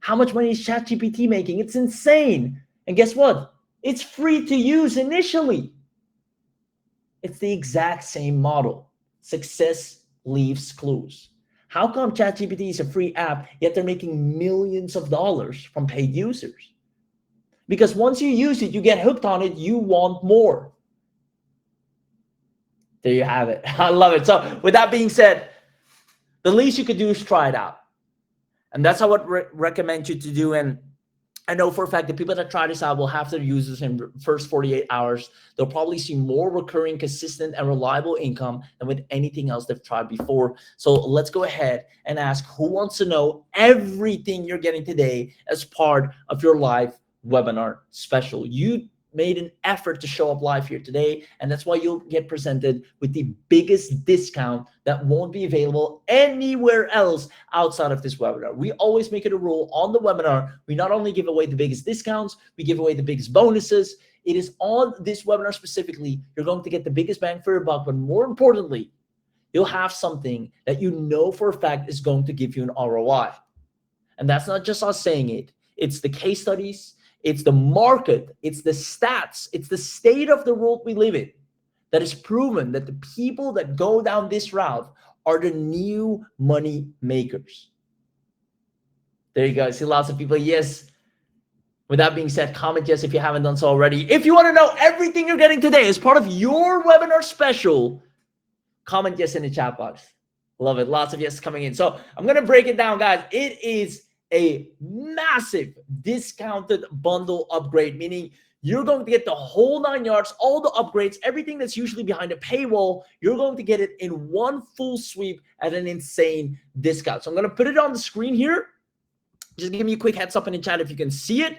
How much money is ChatGPT making? It's insane. And guess what? It's free to use initially. It's the exact same model. Success leaves clues. How come ChatGPT is a free app, yet they're making millions of dollars from paid users? Because once you use it, you get hooked on it, you want more. There you have it. I love it. So with that being said, the least you could do is try it out. And that's how I would recommend you to do. And I know for a fact that people that try this out will have their users in the first 48 hours. They'll probably see more recurring, consistent, and reliable income than with anything else they've tried before. So let's go ahead and ask who wants to know everything you're getting today as part of your live webinar special. You made an effort to show up live here today, and that's why you'll get presented with the biggest discount that won't be available anywhere else outside of this webinar. We always make it a rule on the webinar. We not only give away the biggest discounts, we give away the biggest bonuses. It is on this webinar specifically, you're going to get the biggest bang for your buck, but more importantly, you'll have something that you know for a fact is going to give you an ROI. And that's not just us saying it. It's the case studies, it's the market, it's the stats, it's the state of the world we live in that is proven that the people that go down this route are the new money makers. There you go. I see lots of people. Yes. With that being said, comment yes if you haven't done so already. If you want to know everything you're getting today as part of your webinar special, comment yes in the chat box. Love it. Lots of yes coming in. So I'm going to break it down, guys. It is a massive discounted bundle upgrade, meaning you're going to get the whole 9 yards, all the upgrades, everything that's usually behind a paywall. You're going to get it in one full sweep at an insane discount. So I'm going to put it on the screen here. Just give me a quick heads up in the chat if you can see it.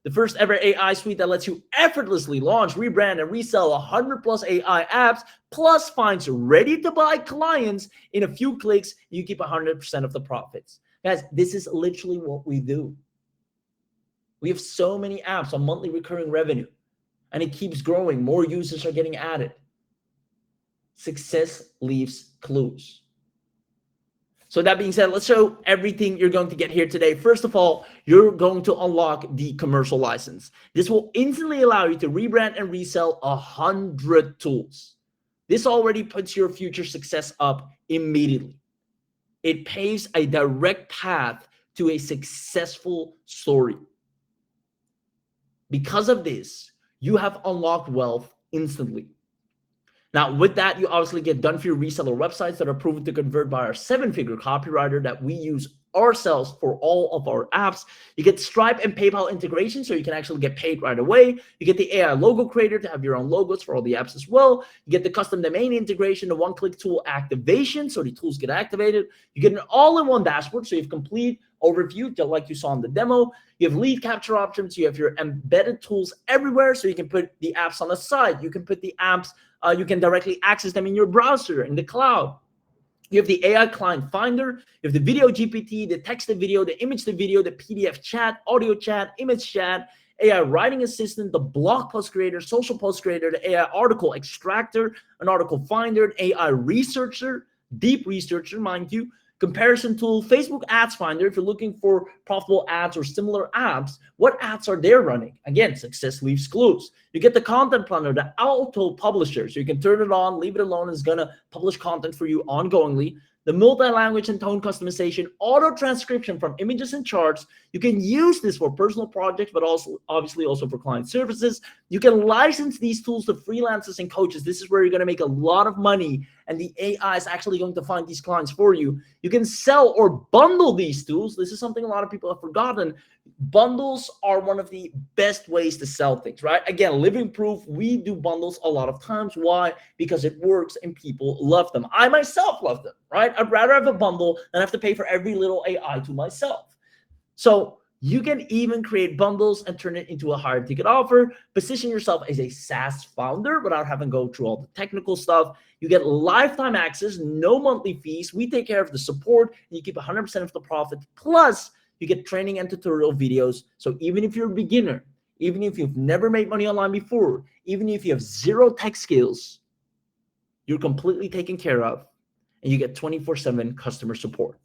The first ever AI suite that lets you effortlessly launch, rebrand, and resell 100+ AI apps, plus finds ready to buy clients in a few clicks. You keep 100% of the profits. Guys, this is literally what we do. We have so many apps on monthly recurring revenue, and it keeps growing. More users are getting added. Success leaves clues. So that being said, let's show everything you're going to get here today. First of all, you're going to unlock the commercial license. This will instantly allow you to rebrand and resell 100 tools. This already puts your future success up immediately. It paves a direct path to a successful story. Because of this, you have unlocked wealth instantly. Now, with that, you obviously get done for your reseller websites that are proven to convert by our 7-figure copywriter that we use ourselves for all of our apps. You get Stripe and PayPal integration, so you can actually get paid right away. You get the AI logo creator to have your own logos for all the apps as well. You get the custom domain integration, the one-click tool activation, so the tools get activated. You get an all-in-one dashboard, so you have complete overview, just like you saw in the demo. You have lead capture options. You have your embedded tools everywhere, so you can put the apps on the side. You can put the apps, you can directly access them in your browser, in the cloud. You have the AI client finder, you have the video GPT, the text to video, the image to video, the PDF chat, audio chat, image chat, AI writing assistant, the blog post creator, social post creator, the AI article extractor, an article finder, an AI researcher, deep researcher, mind you, comparison tool, Facebook ads finder. If you're looking for profitable ads or similar apps, what ads are they running? Again, success leaves clues. You get the content planner, the auto publisher, so you can turn it on, leave it alone, it's gonna publish content for you ongoingly. The multi-language and tone customization, auto transcription from images and charts. You can use this for personal projects, but also obviously also for client services. You can license these tools to freelancers and coaches. This is where you're going to make a lot of money, and the AI is actually going to find these clients for you. You can sell or bundle these tools. This is something a lot of people have forgotten. Bundles are one of the best ways to sell things, right? Again, living proof, we do bundles a lot of times. Why? Because it works and people love them. I myself love them, right? I'd rather have a bundle than have to pay for every little AI to myself. So you can even create bundles and turn it into a higher ticket offer. Position yourself as a SaaS founder without having to go through all the technical stuff. You get lifetime access, no monthly fees. We take care of the support, and you keep 100% of the profit. Plus, you get training and tutorial videos. So even if you're a beginner, even if you've never made money online before, even if you have zero tech skills, you're completely taken care of, and you get 24/7 customer support.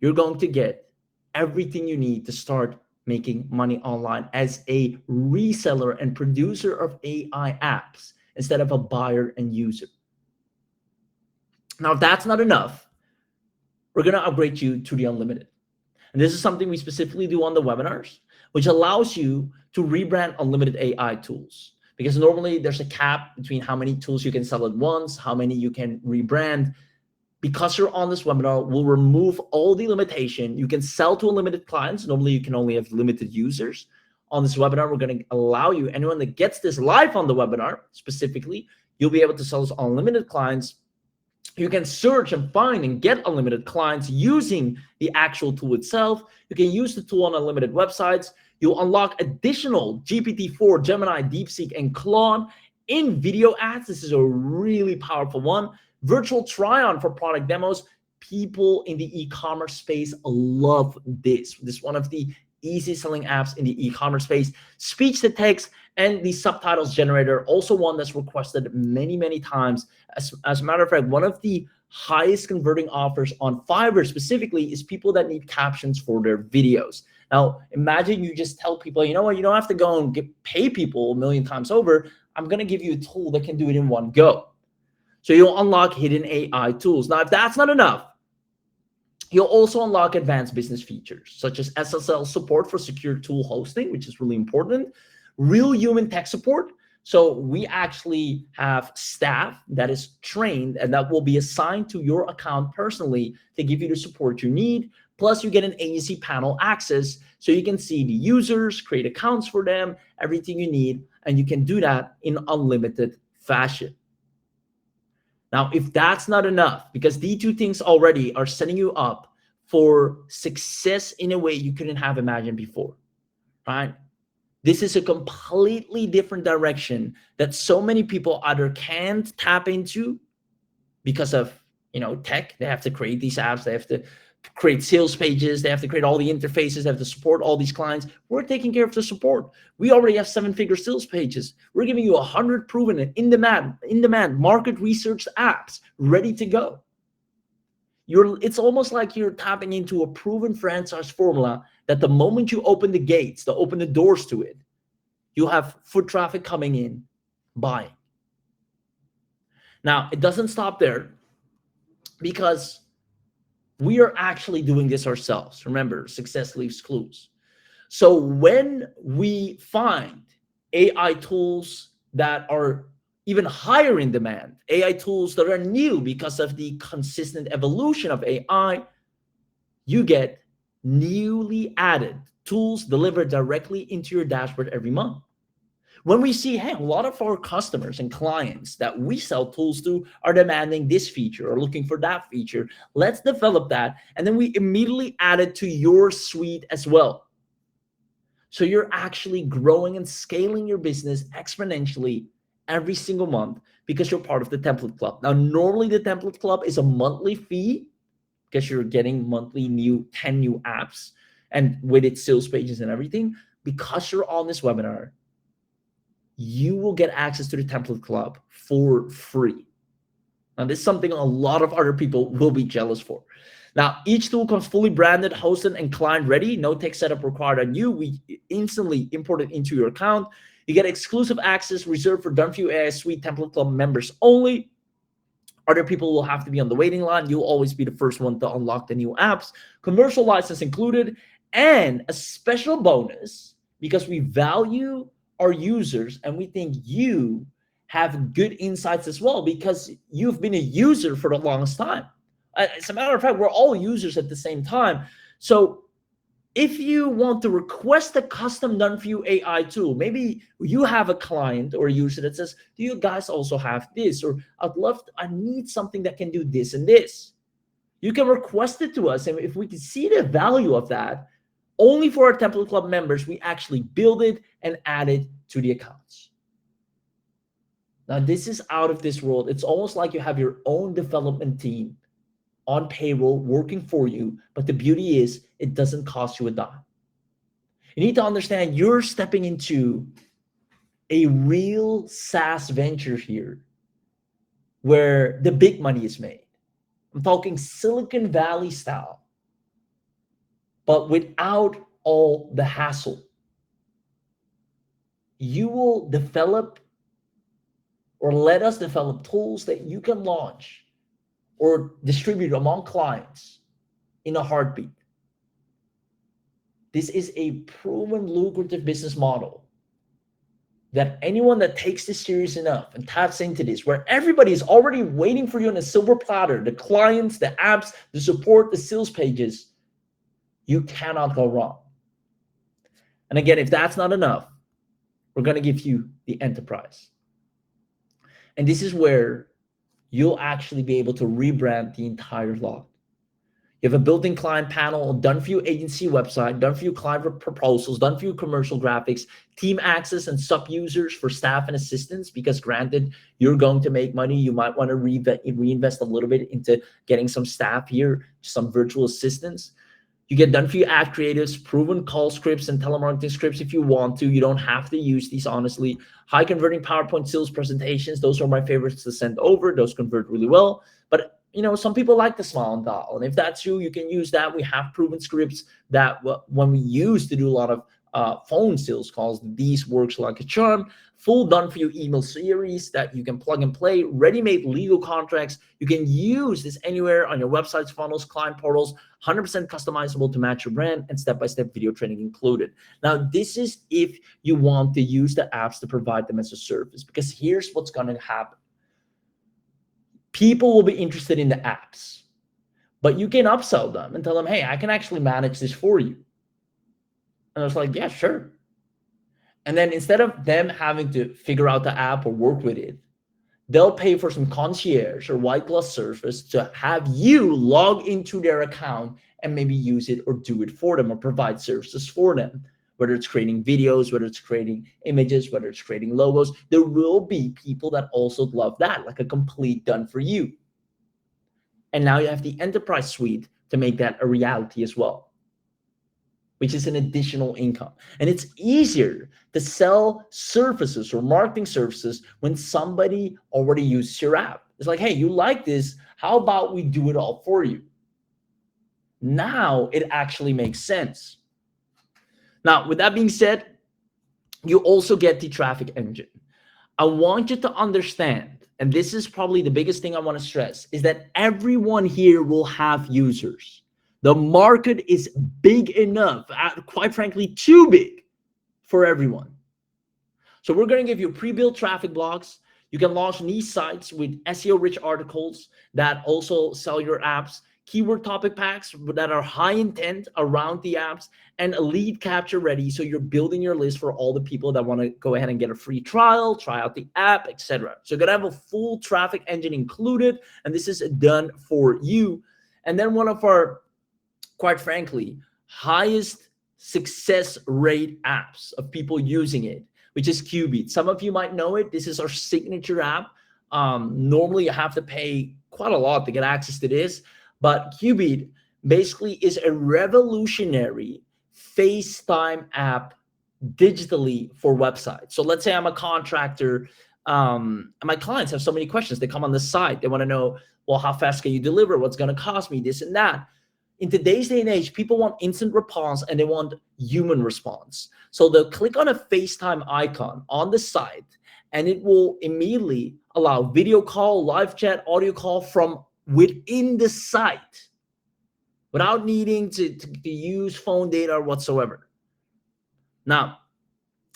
You're going to get everything you need to start making money online as a reseller and producer of AI apps instead of a buyer and user. Now, if that's not enough, we're going to upgrade you to the unlimited. And this is something we specifically do on the webinars, which allows you to rebrand unlimited AI tools. Because normally there's a cap between how many tools you can sell at once, how many you can rebrand. Because you're on this webinar, we'll remove all the limitation. You can sell to unlimited clients. Normally you can only have limited users. On this webinar, we're going to allow you, anyone that gets this live on the webinar specifically, you'll be able to sell to unlimited clients. You can search and find and get unlimited clients using the actual tool itself. You can use the tool on unlimited websites. You'll unlock additional GPT-4, Gemini, DeepSeek, and Claude in video ads. This is a really powerful one. Virtual try-on for product demos. People in the e-commerce space love this. This is one of the easiest selling apps in the e-commerce space. Speech to text and the subtitles generator, also one that's requested many, many times. As a matter of fact, one of the highest converting offers on Fiverr specifically is people that need captions for their videos. Now, imagine you just tell people, you know what, you don't have to go and pay people a million times over. I'm going to give you a tool that can do it in one go. So you'll unlock hidden AI tools. Now, if that's not enough, you'll also unlock advanced business features, such as SSL support for secure tool hosting, which is really important, real human tech support. So we actually have staff that is trained and that will be assigned to your account personally to give you the support you need. Plus, you get an agency panel access so you can see the users, create accounts for them, everything you need, and you can do that in unlimited fashion. Now, if that's not enough, because these two things already are setting you up for success in a way you couldn't have imagined before, right? This is a completely different direction that so many people either can't tap into because of, tech. They have to create these apps. They have to create sales pages. They have to create all the interfaces. They have to support all these clients. We're taking care of the support. We already have 7-figure sales pages. We're giving you 100 proven and in-demand market research apps ready to go. It's almost like you're tapping into a proven franchise formula that the moment you open the gates, to open the doors to it, you'll have foot traffic coming in, buying. Now, it doesn't stop there because we are actually doing this ourselves. Remember, success leaves clues. So when we find AI tools that are even higher in demand, AI tools that are new because of the consistent evolution of AI, you get newly added tools delivered directly into your dashboard every month. When we see, hey, a lot of our customers and clients that we sell tools to are demanding this feature or looking for that feature, let's develop that. And then we immediately add it to your suite as well. So you're actually growing and scaling your business exponentially every single month because you're part of the template club. Now, normally the template club is a monthly fee because you're getting monthly 10 new apps and with its sales pages and everything. because you're on this webinar, you will get access to the template club for free. Now, this is something a lot of other people will be jealous for. Now, each tool comes fully branded, hosted, and client ready. No tech setup required on you. We instantly import it into your account. You get exclusive access reserved for Done For You AI Suite Template Club members only. Other people will have to be on the waiting line. You'll always be the first one to unlock the new apps. Commercial license included, and a special bonus because we value our users and we think you have good insights as well because you've been a user for the longest time. As a matter of fact, we're all users at the same time. So if you want to request a custom Done For You AI tool, maybe you have a client or a user that says, do you guys also have this? Or I need something that can do this and this. You can request it to us. And if we can see the value of that, only for our Template Club members, we actually build it and add it to the accounts. Now, this is out of this world. It's almost like you have your own development team on payroll working for you, but the beauty is it doesn't cost you a dime. You need to understand you're stepping into a real SaaS venture here where the big money is made. I'm talking Silicon Valley style, but without all the hassle. You will develop or let us develop tools that you can launch or distribute among clients in a heartbeat. This is a proven lucrative business model that anyone that takes this serious enough and taps into this, where everybody is already waiting for you on a silver platter, the clients, the apps, the support, the sales pages, you cannot go wrong. And again, if that's not enough, we're going to give you the enterprise. And this is where you'll actually be able to rebrand the entire lot. You have a built-in client panel, Done For You agency website, Done For You client proposals, Done For You commercial graphics, team access and sub-users for staff and assistants, because granted, you're going to make money. You might want to reinvest a little bit into getting some staff here, some virtual assistants. You get Done For You ad creatives, proven call scripts and telemarketing scripts if you want to. You don't have to use these, honestly. High converting PowerPoint sales presentations. Those are my favorites to send over. Those convert really well. But some people like the smile and dial. And if that's you, you can use that. We have proven scripts that when we use to do a lot of phone sales calls, these works like a charm. Full Done For You email series that you can plug and play, ready-made legal contracts. You can use this anywhere on your websites, funnels, client portals, 100% customizable to match your brand, and step-by-step video training included. Now, this is if you want to use the apps to provide them as a service, because here's what's going to happen. People will be interested in the apps, but you can upsell them and tell them, hey, I can actually manage this for you. And I was like, yeah, sure. And then instead of them having to figure out the app or work with it, they'll pay for some concierge or white glove service to have you log into their account and maybe use it or do it for them or provide services for them, whether it's creating videos, whether it's creating images, whether it's creating logos. There will be people that also love that, like a complete Done For You. And now you have the enterprise suite to make that a reality as well, which is an additional income. And it's easier to sell services or marketing services when somebody already uses your app. It's like, hey, you like this, how about we do it all for you? Now it actually makes sense. Now, with that being said, you also get the traffic engine. I want you to understand, and this is probably the biggest thing I want to stress, is that everyone here will have users. The market is big enough, quite frankly, too big for everyone. So we're going to give you pre-built traffic blocks. You can launch niche sites with SEO-rich articles that also sell your apps, keyword topic packs that are high intent around the apps, and a lead capture ready. So you're building your list for all the people that want to go ahead and get a free trial, try out the app, etc. So you're going to have a full traffic engine included, and this is done for you. And then one of our, quite frankly, highest success rate apps of people using it, which is Qbeat. Some of you might know it. This is our signature app. Normally you have to pay quite a lot to get access to this, but Qbeat basically is a revolutionary FaceTime app digitally for websites. So let's say I'm a contractor, and my clients have so many questions. They come on the site. They want to know, well, how fast can you deliver? What's going to cost me? This and that. In today's day and age, people want instant response and they want human response. So they'll click on a FaceTime icon on the site and it will immediately allow video call, live chat, audio call from within the site without needing to use phone data or whatsoever. Now,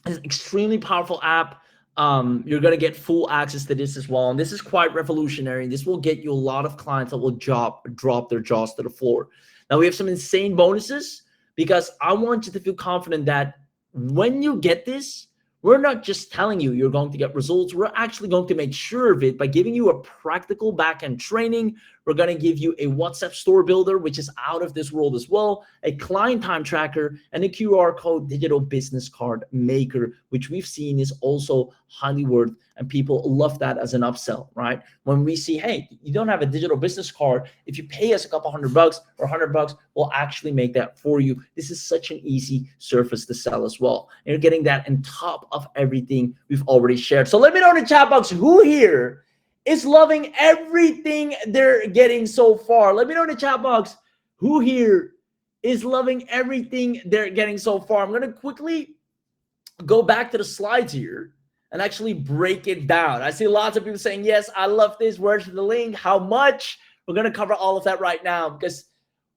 it's an extremely powerful app. You're going to get full access to this as well. And this is quite revolutionary. This will get you a lot of clients that will drop their jaws to the floor. Now, we have some insane bonuses because I want you to feel confident that when you get this, we're not just telling you you're going to get results. We're actually going to make sure of it by giving you a practical backend training. We're going to give you a WhatsApp store builder, which is out of this world as well, a client time tracker, and a QR code digital business card maker, which we've seen is also highly worth, and people love that as an upsell, right? When we see, hey, you don't have a digital business card, if you pay us a couple $100 or $100, we'll actually make that for you. This is such an easy surface to sell as well. And you're getting that on top of everything we've already shared. So let me know in the chat box who here is loving everything they're getting so far. Let me know in the chat box who here is loving everything they're getting so far. I'm going to quickly go back to the slides here and actually break it down. I see lots of people saying, yes, I love this. Where's the link? How much? We're going to cover all of that right now because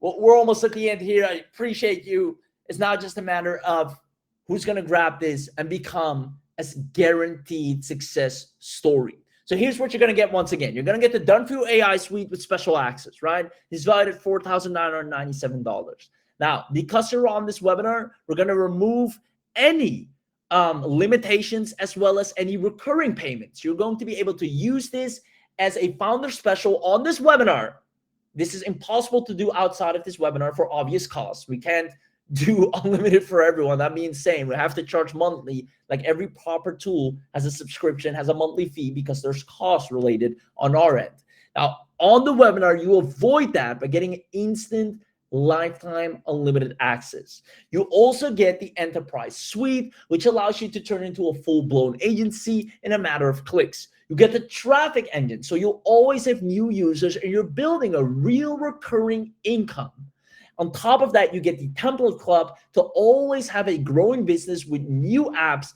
we're almost at the end here. I appreciate you. It's not just a matter of who's going to grab this and become a guaranteed success story. So here's what you're going to get once again. You're going to get the Done-For-You AI Suite with special access, right? It's valued at $4,997. Now, because you're on this webinar, we're going to remove any limitations as well as any recurring payments. You're going to be able to use this as a founder special on this webinar. This is impossible to do outside of this webinar for obvious costs. We can't do unlimited for everyone. That'd be insane. We have to charge monthly. Like every proper tool has a subscription, has a monthly fee because there's costs related on our end. Now, on the webinar, you avoid that by getting instant lifetime unlimited access. You also get the enterprise suite, which allows you to turn into a full-blown agency in a matter of clicks. You get the traffic engine, so you'll always have new users and you're building a real recurring income. On top of that, you get the template club to always have a growing business with new apps.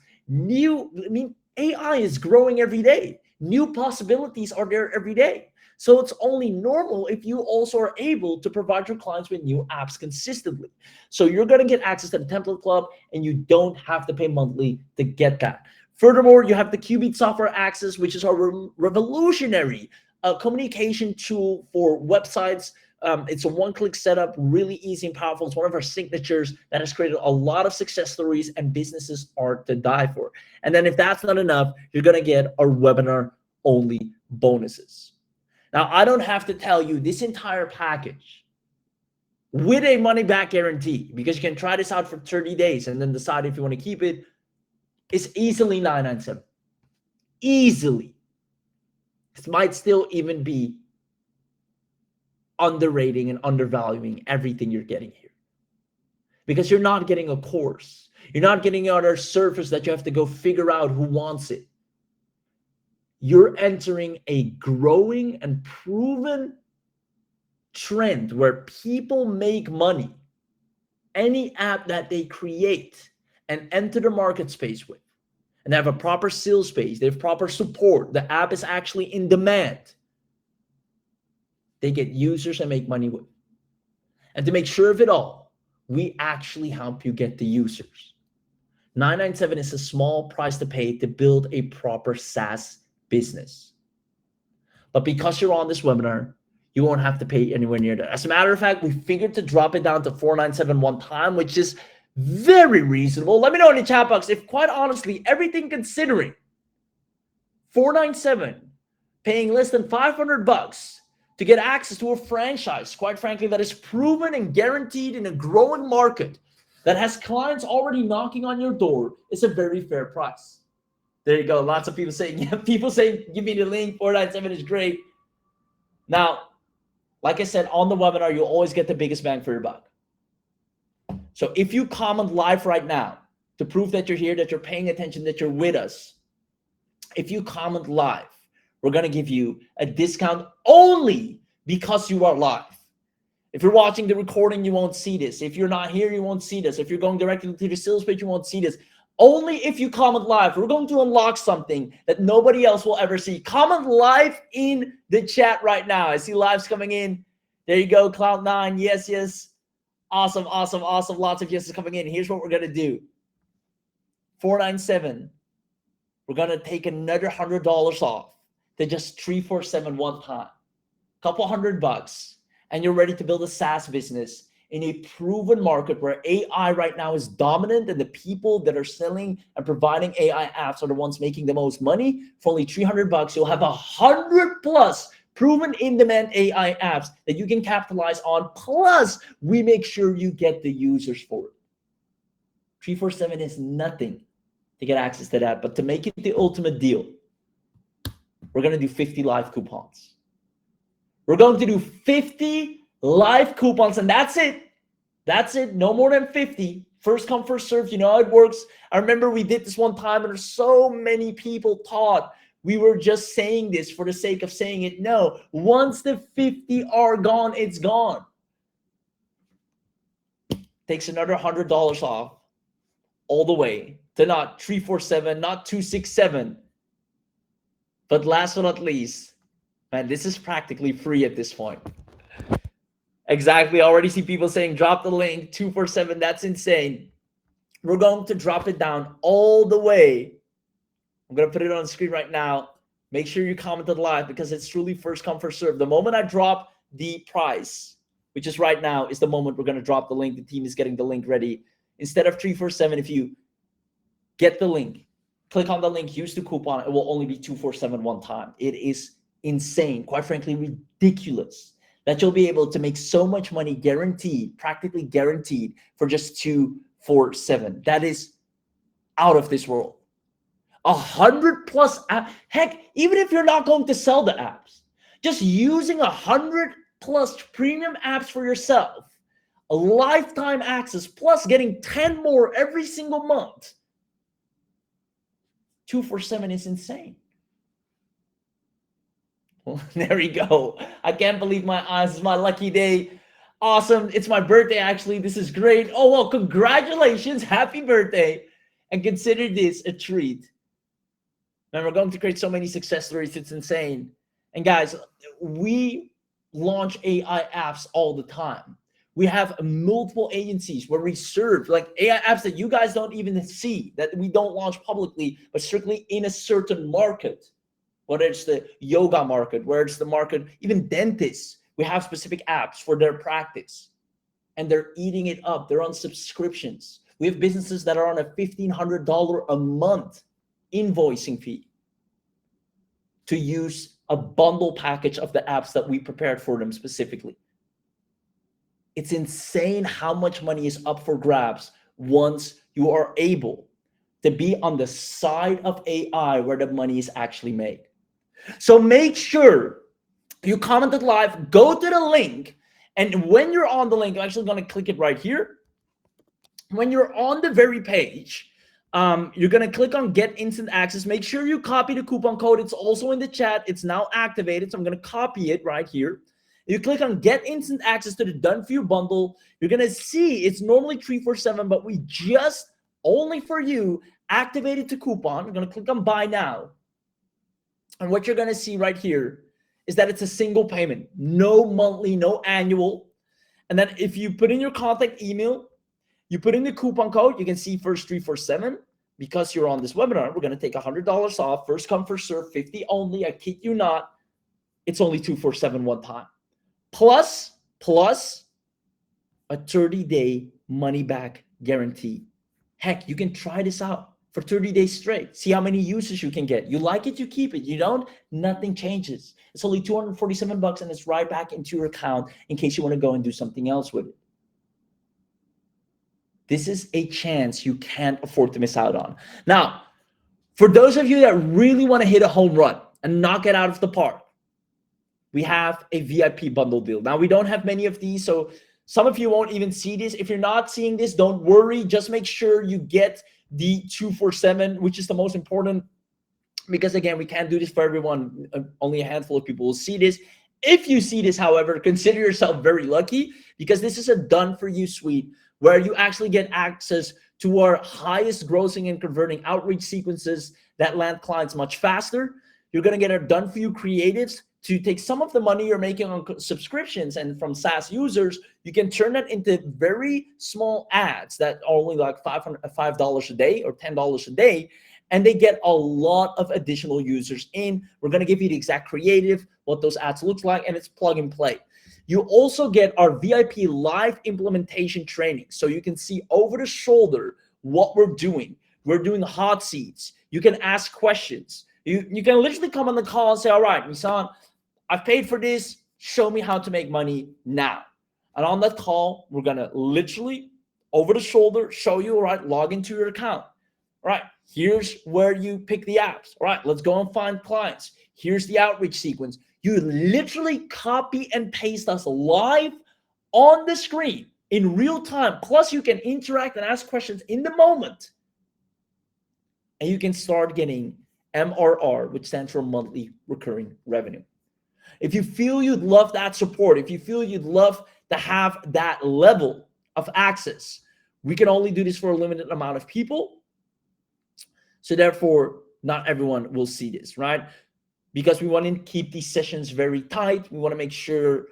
AI is growing every day. New possibilities are there every day. So it's only normal if you also are able to provide your clients with new apps consistently. So you're going to get access to the template club and you don't have to pay monthly to get that. Furthermore, you have the Qubit software access, which is our revolutionary communication tool for websites. It's a one-click setup, really easy and powerful. It's one of our signatures that has created a lot of success stories and businesses are to die for. And then if that's not enough, you're going to get our webinar-only bonuses. Now, I don't have to tell you this entire package with a money-back guarantee because you can try this out for 30 days and then decide if you want to keep it. It's easily $997. Easily. This might still even be underrating and undervaluing everything you're getting here because you're not getting a course. You're not getting another surface that you have to go figure out who wants it. You're entering a growing and proven trend where people make money. Any app that they create and enter the market space with, and they have a proper sales space, they have proper support, the app is actually in demand, they get users and make money with. And to make sure of it all, we actually help you get the users. $997 is a small price to pay to build a proper SaaS business. But because you're on this webinar, you won't have to pay anywhere near that. As a matter of fact, we figured to drop it down to $497 one time, which is very reasonable. Let me know in the chat box if, quite honestly, everything considering, $497, paying less than $500 to get access to a franchise, quite frankly, that is proven and guaranteed in a growing market that has clients already knocking on your door, is a very fair price. There you go. Lots of people saying, yeah, people say, give me the link. $497 is great. Now, like I said, on the webinar, you'll always get the biggest bang for your buck. So if you comment live right now to prove that you're here, that you're paying attention, that you're with us. If you comment live, we're going to give you a discount only because you are live. If you're watching the recording, you won't see this. If you're not here, you won't see this. If you're going directly to the sales page, you won't see this. Only if you comment live. We're going to unlock something that nobody else will ever see. Comment live in the chat right now. I see lives coming in. There you go, Cloud9. Yes, yes. Awesome, awesome, awesome. Lots of yeses coming in. Here's what we're going to do. 497. We're going to take another $100 off to just 347 one time. Couple $100. And you're ready to build a SaaS business in a proven market where AI right now is dominant, and the people that are selling and providing AI apps are the ones making the most money. For only $300, you'll have 100+ proven in-demand AI apps that you can capitalize on. Plus, we make sure you get the users for it. 347 is nothing to get access to that, but to make it the ultimate deal, we're going to do 50 live coupons. We're going to do 50 live coupons, and that's it. That's it. No more than 50. First come, first serve. You know how it works. I remember we did this one time, and there's so many people thought we were just saying this for the sake of saying it. No. Once the 50 are gone, it's gone. Takes another $100 off all the way to not 347, not 267. But last but not least, man, this is practically free at this point. Exactly. I already see people saying, drop the link, 247. That's insane. We're going to drop it down all the way. I'm going to put it on the screen right now. Make sure you commented live because it's truly first come, first serve. The moment I drop the price, which is right now, is the moment we're going to drop the link. The team is getting the link ready. Instead of 347, if you get the link, click on the link, use the coupon, it will only be 247 one time. It is insane, quite frankly, ridiculous that you'll be able to make so much money guaranteed, practically guaranteed, for just 247. That is out of this world. 100+ app. Heck, even if you're not going to sell the apps, just using 100+ premium apps for yourself, a lifetime access, plus getting 10 more every single month. 247 is insane. Well, there we go. I can't believe my eyes. It's my lucky day. Awesome. It's my birthday, actually. This is great. Oh, well, congratulations. Happy birthday. And consider this a treat. Man, we're going to create so many success stories. It's insane. And guys, we launch AI apps all the time. We have multiple agencies where we serve like AI apps that you guys don't even see, that we don't launch publicly, but strictly in a certain market. Whether it's the yoga market, where it's the market, even dentists, we have specific apps for their practice, and they're eating it up. They're on subscriptions. We have businesses that are on a $1,500 a month invoicing fee to use a bundle package of the apps that we prepared for them specifically. It's insane how much money is up for grabs once you are able to be on the side of AI where the money is actually made. So make sure you commented live, go to the link, and when you're on the link, I'm actually going to click it right here. When you're on the very page, you're going to click on get instant access. Make sure you copy the coupon code. It's also in the chat. It's now activated, so I'm going to copy it right here. You click on get instant access to the done for you bundle. You're going to see it's normally 347, but we just only for you activated the coupon. I'm going to click on buy now. And what you're going to see right here is that it's a single payment, no monthly, no annual. And then if you put in your contact email, you put in the coupon code, you can see first 347. Because you're on this webinar, we're going to take $100 off. First come, first serve, 50 only. I kid you not. It's only 247 one time. Plus a 30-day money back guarantee. Heck, you can try this out for 30 days straight. See how many uses you can get. You like it, you keep it. You don't, nothing changes. It's only 247 bucks, and it's right back into your account in case you want to go and do something else with it. This is a chance you can't afford to miss out on. Now, for those of you that really want to hit a home run and knock it out of the park, we have a VIP bundle deal. Now, we don't have many of these, so some of you won't even see this. If you're not seeing this, don't worry. Just make sure you get the 247, which is the most important, because again, we can't do this for everyone. Only a handful of people will see this. If you see this, however, consider yourself very lucky, because this is a done for you suite where you actually get access to our highest grossing and converting outreach sequences that land clients much faster. You're going to get our done for you creatives to take some of the money you're making on subscriptions and from SaaS users. You can turn that into very small ads that are only like $5 a day or $10 a day. And they get a lot of additional users in. We're going to give you the exact creative, what those ads look like, and it's plug and play. You also get our VIP live implementation training. So you can see over the shoulder what we're doing. We're doing hot seats. You can ask questions. You can literally come on the call and say, all right, Misan, I've paid for this. Show me how to make money now. And on that call, we're going to literally over the shoulder show you, all right, log into your account. All right, here's where you pick the apps. All right, let's go and find clients. Here's the outreach sequence. You literally copy and paste us live on the screen in real time. Plus, you can interact and ask questions in the moment. And you can start getting MRR, which stands for monthly recurring revenue. If you feel you'd love that support, if you feel you'd love to have that level of access, we can only do this for a limited amount of people. So therefore, not everyone will see this, right? Because we want to keep these sessions very tight. We want to make sure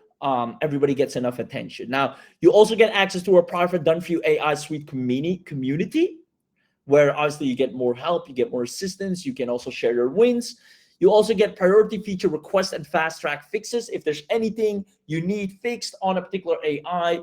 everybody gets enough attention. Now, you also get access to our private Done For You AI Suite community, where obviously you get more help, you get more assistance. You can also share your wins. You also get priority feature requests and fast track fixes. If there's anything you need fixed on a particular AI,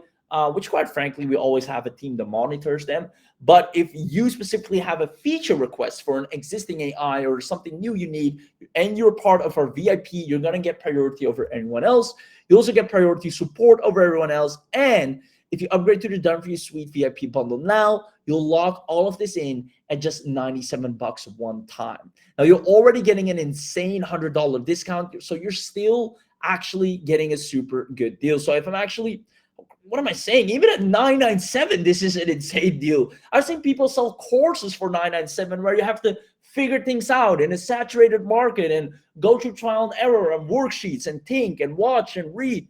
which quite frankly, we always have a team that monitors them. But if you specifically have a feature request for an existing AI or something new you need, and you're part of our VIP, you're going to get priority over anyone else. You also get priority support over everyone else. And if you upgrade to the Done For You Suite VIP bundle now, you'll lock all of this in at just $97 one time. Now, you're already getting an insane $100 discount. So you're still actually getting a super good deal. So if I'm actually... what am I saying? Even at $997, this is an insane deal. I've seen people sell courses for $997 where you have to figure things out in a saturated market and go through trial and error and worksheets and think and watch and read.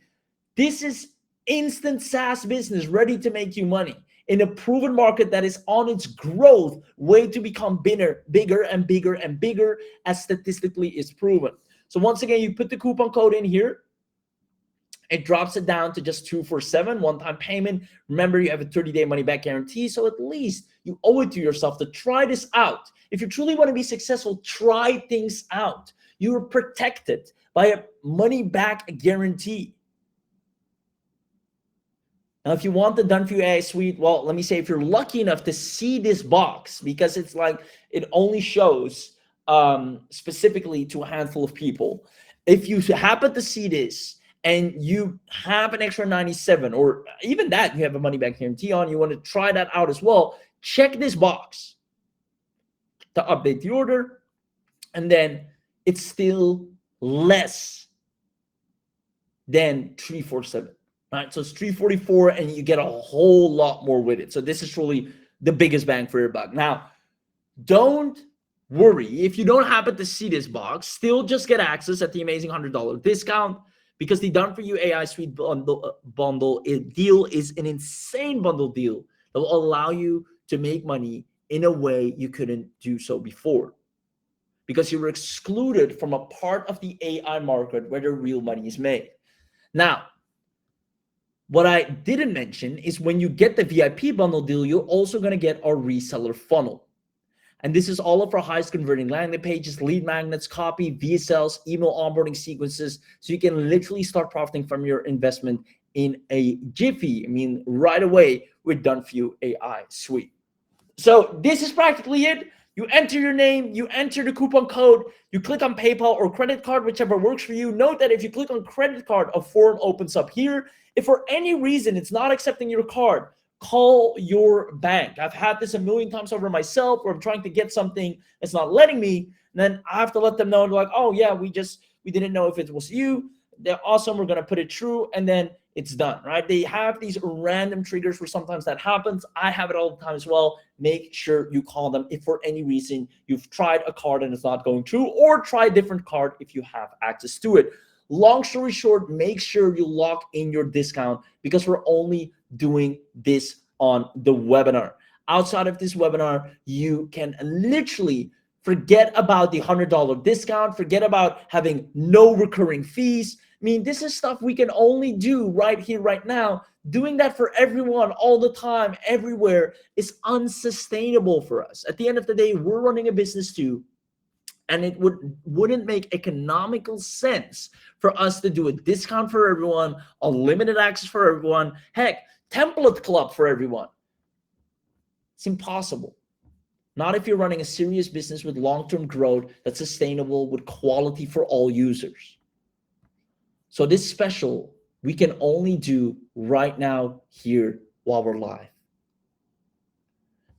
This is instant SaaS business ready to make you money in a proven market that is on its growth way to become bigger and bigger and bigger, as statistically is proven. So once again, you put the coupon code in here. It drops it down to just $247, one-time payment. Remember, you have a 30-day money-back guarantee, so at least you owe it to yourself to try this out. If you truly want to be successful, try things out. You are protected by a money-back guarantee. Now, if you want the Done For You AI Suite, well, let me say, if you're lucky enough to see this box, because it's like it only shows specifically to a handful of people. If you happen to see this, and you have an extra 97, or even that you have a money back guarantee on, you want to try that out as well, check this box to update the order, and then it's still less than 347, right? So it's 344, and you get a whole lot more with it. So this is truly the biggest bang for your buck. Now, don't worry if you don't happen to see this box, still just get access at the amazing $100 discount. Because the Done For You AI Suite bundle deal is an insane bundle deal that will allow you to make money in a way you couldn't do so before. Because you were excluded from a part of the AI market where the real money is made. Now, what I didn't mention is when you get the VIP bundle deal, you're also going to get our reseller funnel. And this is all of our highest converting landing pages, lead magnets, copy, VSLs, email onboarding sequences. So you can literally start profiting from your investment in a jiffy. I mean, right away with Done For You AI Suite. So this is practically it. You enter your name, you enter the coupon code, you click on PayPal or credit card, whichever works for you. Note that if you click on credit card, a form opens up here. If for any reason it's not accepting your card, call your bank. I've had this a million times over myself, where I'm trying to get something that's not letting me. And then I have to let them know, like, oh yeah, we didn't know if it was you. They're awesome. We're going to put it through. And then it's done, right? They have these random triggers where sometimes that happens. I have it all the time as well. Make sure you call them if for any reason you've tried a card and it's not going through, or try a different card if you have access to it. Long story short, make sure you lock in your discount because we're only doing this on the webinar. Outside of this webinar, you can literally forget about the $100 discount, forget about having no recurring fees. I mean, this is stuff we can only do right here, right now. Doing that for everyone all the time, everywhere, is unsustainable for us. At the end of the day, we're running a business too, and it wouldn't make economical sense for us to do a discount for everyone, a limited access for everyone, heck, template club for everyone. It's impossible. Not if you're running a serious business with long-term growth that's sustainable with quality for all users. So this special, we can only do right now here while we're live.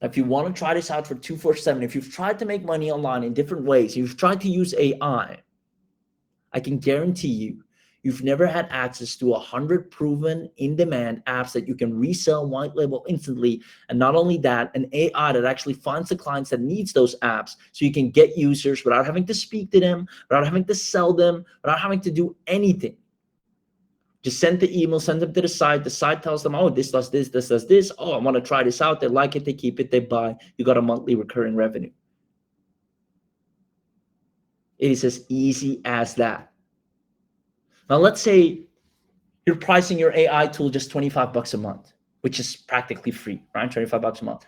Now, if you want to try this out for 247, if you've tried to make money online in different ways, you've tried to use AI, I can guarantee you've never had access to 100 proven in-demand apps that you can resell white label instantly. And not only that, an AI that actually finds the clients that needs those apps so you can get users without having to speak to them, without having to sell them, without having to do anything. Just send the email, send them to the site tells them, oh, this does this, this does this. Oh, I want to try this out. They like it, they keep it, they buy. You got a monthly recurring revenue. It is as easy as that. Now, let's say you're pricing your AI tool just 25 bucks a month, which is practically free, right? 25 bucks a month.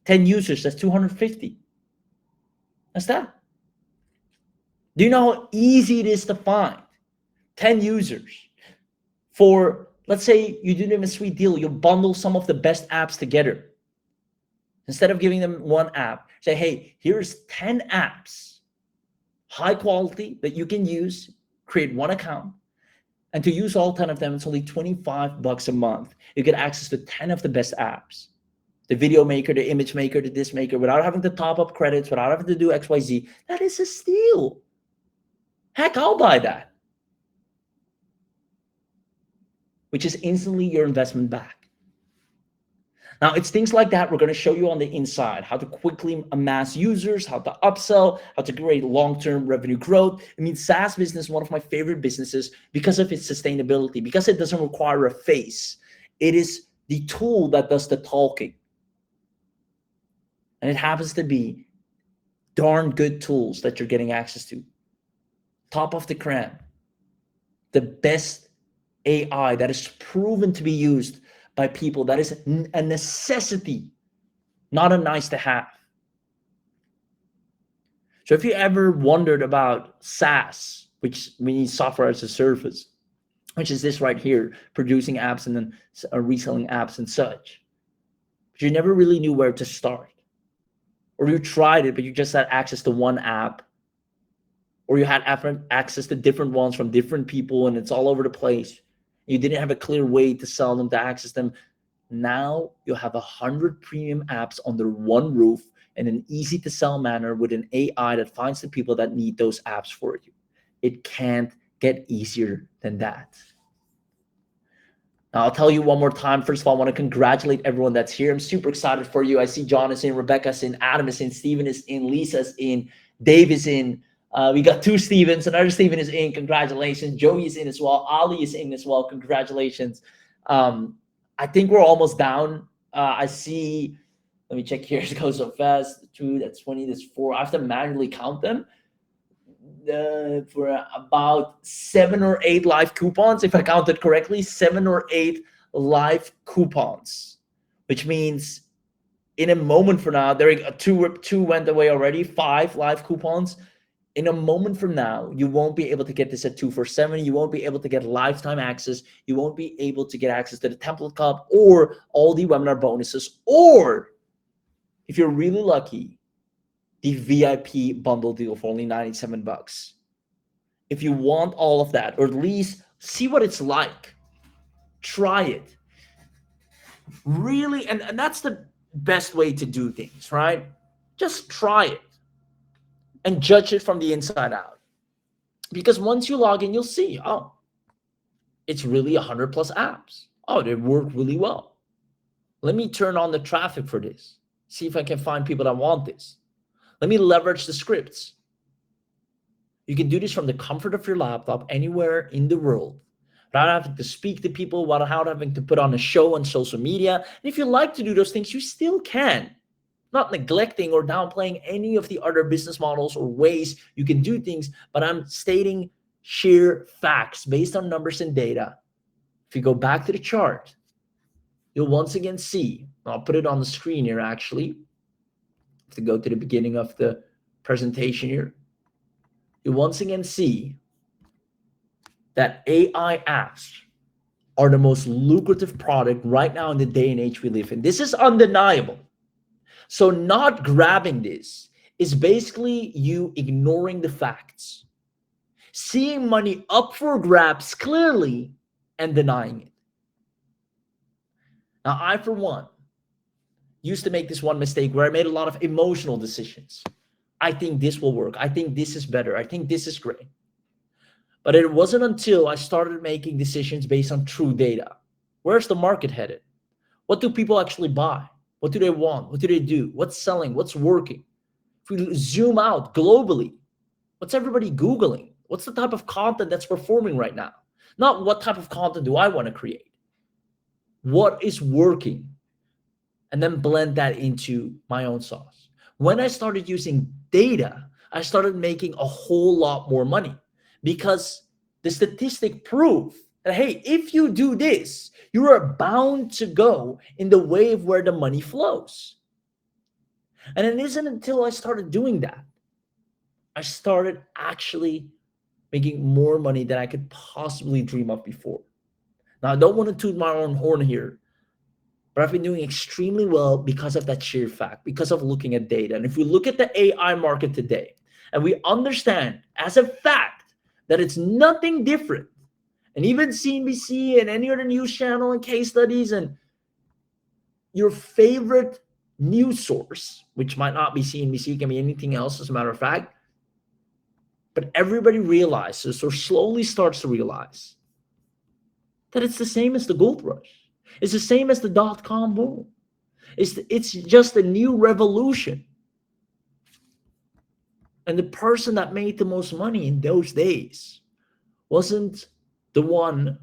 10 users, that's 250. That's that. Do you know how easy it is to find 10 users? For, let's say you do them a sweet deal, you bundle some of the best apps together. Instead of giving them one app, say, hey, here's 10 apps, high quality that you can use, create one account. And to use all 10 of them, it's only 25 bucks a month. You get access to 10 of the best apps. The video maker, the image maker, the this maker, without having to top up credits, without having to do XYZ. That is a steal. Heck, I'll buy that. Which is instantly your investment back. Now, it's things like that we're going to show you on the inside, how to quickly amass users, how to upsell, how to create long-term revenue growth. I mean, SaaS business is one of my favorite businesses because of its sustainability, because it doesn't require a face. It is the tool that does the talking. And it happens to be darn good tools that you're getting access to. Top of the crown. The best AI that is proven to be used by people. That is a necessity, not a nice to have. So if you ever wondered about SaaS, which means software as a service, which is this right here, producing apps and then reselling apps and such, but you never really knew where to start, or you tried it, but you just had access to one app, or you had access to different ones from different people and it's all over the place. You didn't have a clear way to sell them, to access them. Now you have 100 premium apps under one roof in an easy to sell manner with an AI that finds the people that need those apps for you. It can't get easier than that. Now, I'll tell you one more time. First of all, I want to congratulate everyone that's here. I'm super excited for you. I see John is in, Rebecca's in, Adam is in, Steven is in, Lisa's in, Dave is in. We got two Stevens, another Steven is in, congratulations. Joey is in as well. Ali is in as well, congratulations. I think we're almost down. I see, let me check here, it goes so fast. 2, that's 20, that's 4. I have to manually count them. For about 7 or 8 live coupons, if I counted correctly, 7 or 8 live coupons, which means in a moment from now, there are 2 went away already, 5 live coupons. In a moment from now, you won't be able to get this at 247. You won't be able to get lifetime access. You won't be able to get access to the template club or all the webinar bonuses, or if you're really lucky, the VIP bundle deal for only 97 bucks. If you want all of that, or at least see what it's like, try it. Really, and that's the best way to do things, right? Just try it and judge it from the inside out. Because once you log in, you'll see, oh, it's really 100 plus apps. Oh, they work really well. Let me turn on the traffic for this. See if I can find people that want this. Let me leverage the scripts. You can do this from the comfort of your laptop anywhere in the world without having to speak to people, without having to put on a show on social media. And if you like to do those things, you still can. Not neglecting or downplaying any of the other business models or ways you can do things, but I'm stating sheer facts based on numbers and data. If you go back to the chart, you'll once again see, I'll put it on the screen here actually, to go to the beginning of the presentation here, you once again see that AI apps are the most lucrative product right now in the day and age we live in. This is undeniable. So not grabbing this is basically you ignoring the facts, seeing money up for grabs clearly and denying it. Now, I, for one, used to make this one mistake where I made a lot of emotional decisions. I think this will work. I think this is better. I think this is great. But it wasn't until I started making decisions based on true data. Where's the market headed? What do people actually buy? What do they want? What do they do? What's selling? What's working? If we zoom out globally, what's everybody Googling? What's the type of content that's performing right now? Not what type of content do I want to create? What is working? And then blend that into my own sauce. When I started using data, I started making a whole lot more money because the statistic prove that, hey, if you do this, you are bound to go in the wave where the money flows. And it isn't until I started doing that, I started actually making more money than I could possibly dream of before. Now, I don't want to toot my own horn here, but I've been doing extremely well because of that sheer fact, because of looking at data. And if we look at the AI market today, and we understand as a fact that it's nothing different, and even CNBC and any other news channel and case studies and your favorite news source, which might not be CNBC, can be anything else as a matter of fact, but everybody realizes or slowly starts to realize that it's the same as the gold rush. It's the same as the dot-com boom. It's just a new revolution. And the person that made the most money in those days wasn't the one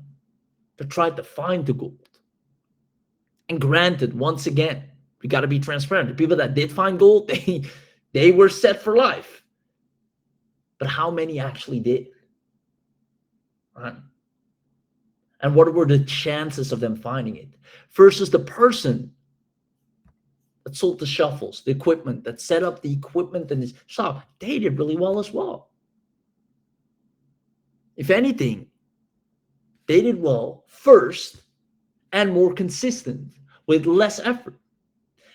that tried to find the gold. And granted, once again, we got to be transparent. The people that did find gold, they were set for life. But how many actually did? Right? And what were the chances of them finding it versus the person that sold the shuffles, the equipment, that set up the equipment in his shop? They did really well as well. If anything, they did well first and more consistent with less effort.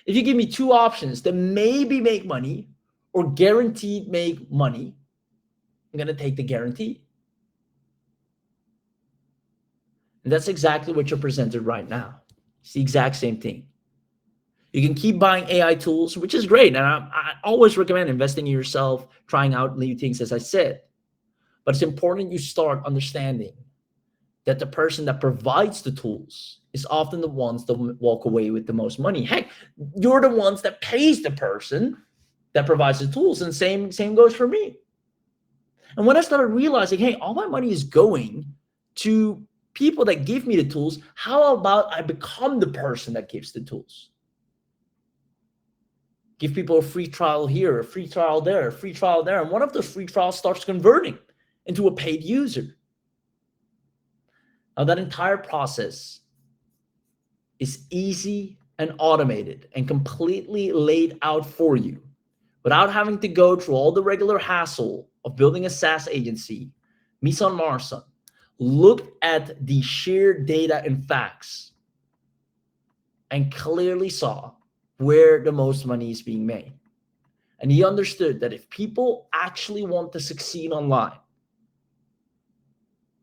If you give me two options to maybe make money or guaranteed make money, I'm going to take the guarantee. And that's exactly what you're presented right now. It's the exact same thing. You can keep buying AI tools, which is great. And I always recommend investing in yourself, trying out new things, as I said. But it's important you start understanding that the person that provides the tools is often the ones that walk away with the most money. Heck, you're the ones that pays the person that provides the tools. And same goes for me. And when I started realizing, hey, all my money is going to people that give me the tools, how about I become the person that gives the tools? Give people a free trial here, a free trial there, a free trial there. And one of those free trials starts converting into a paid user. Now, that entire process is easy and automated and completely laid out for you without having to go through all the regular hassle of building a SaaS agency. Misan Morrison looked at the sheer data and facts and clearly saw where the most money is being made. And he understood that if people actually want to succeed online,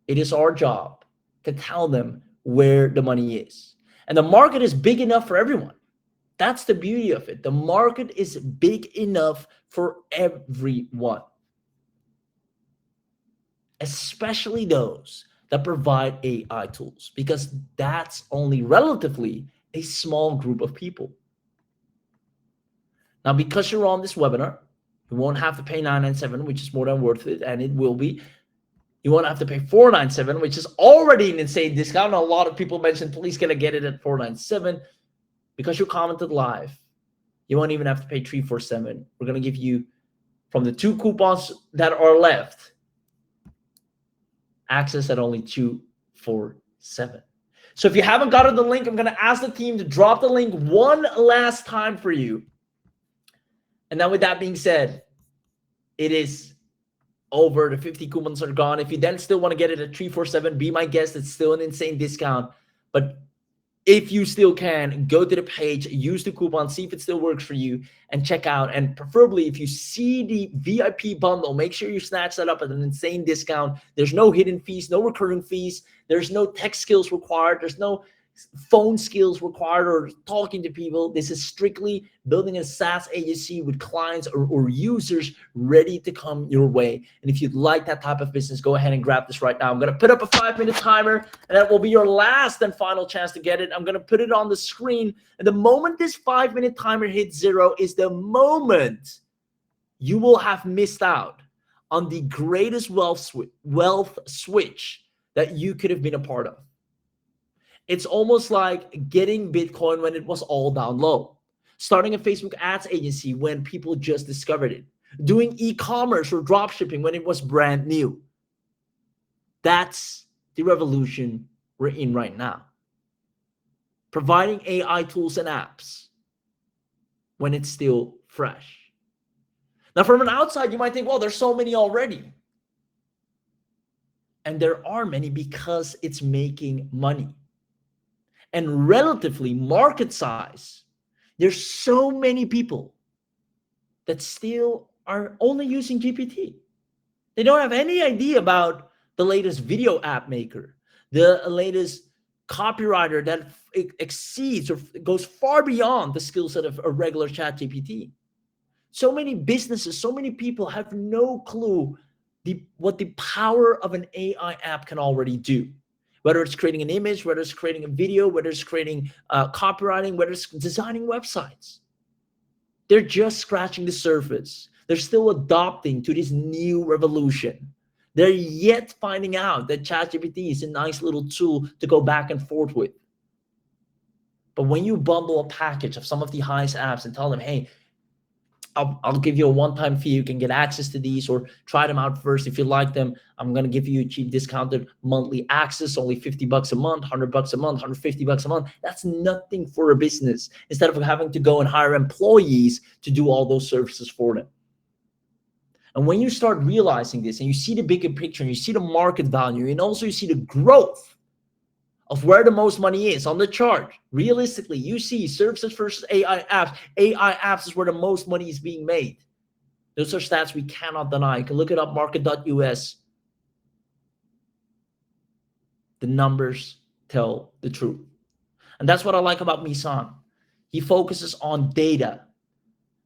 it is our job to tell them where the money is. And the market is big enough for everyone. That's the beauty of it. The market is big enough for everyone, especially those that provide AI tools, because that's only relatively a small group of people. Now, because you're on this webinar, you won't have to pay $997, which is more than worth it, and it will be. You won't have to pay $497, which is already an insane discount. A lot of people mentioned, please can I get it at $497? Because you commented live, you won't even have to pay $347. We're going to give you, from the 2 coupons that are left, access at only $247. So if you haven't gotten the link, I'm going to ask the team to drop the link one last time for you. And then with that being said, it is over. The 50 coupons are gone. If you then still want to get it at $347, be my guest. It's still an insane discount. But if you still can, go to the page, use the coupon, see if it still works for you, and check out. And preferably, if you see the VIP bundle, make sure you snatch that up at an insane discount. There's no hidden fees, no recurring fees. There's no tech skills required. There's no phone skills required or talking to people. This is strictly building a SaaS agency with clients or users ready to come your way. And if you'd like that type of business, go ahead and grab this right now. I'm going to put up a 5-minute timer, and that will be your last and final chance to get it. I'm going to put it on the screen. And the moment this 5-minute timer hits 0 is the moment you will have missed out on the greatest wealth switch that you could have been a part of. It's almost like getting Bitcoin when it was all down low, starting a Facebook ads agency when people just discovered it, doing e-commerce or dropshipping when it was brand new. That's the revolution we're in right now. Providing AI tools and apps when it's still fresh. Now, from an outside, you might think, well, there's so many already. And there are many because it's making money. And relatively market size, there's so many people that still are only using GPT. They don't have any idea about the latest video app maker, the latest copywriter that exceeds or goes far beyond the skill set of a regular chat GPT. So many businesses, so many people have no clue what the power of an AI app can already do. Whether it's creating an image, whether it's creating a video, whether it's creating copywriting, whether it's designing websites. They're just scratching the surface. They're still adopting to this new revolution. They're yet finding out that ChatGPT is a nice little tool to go back and forth with. But when you bundle a package of some of the highest apps and tell them, hey, I'll give you a one-time fee. You can get access to these or try them out first. If you like them, I'm going to give you a cheap discounted monthly access, only $50 a month, $100 a month, $150 a month. That's nothing for a business, instead of having to go and hire employees to do all those services for them. And when you start realizing this and you see the bigger picture and you see the market value and also you see the growth of where the most money is on the chart, realistically, you see services versus AI apps. AI apps is where the most money is being made. Those are stats we cannot deny. You can look it up, market.us. The numbers tell the truth. And that's what I like about Misan. He focuses on data.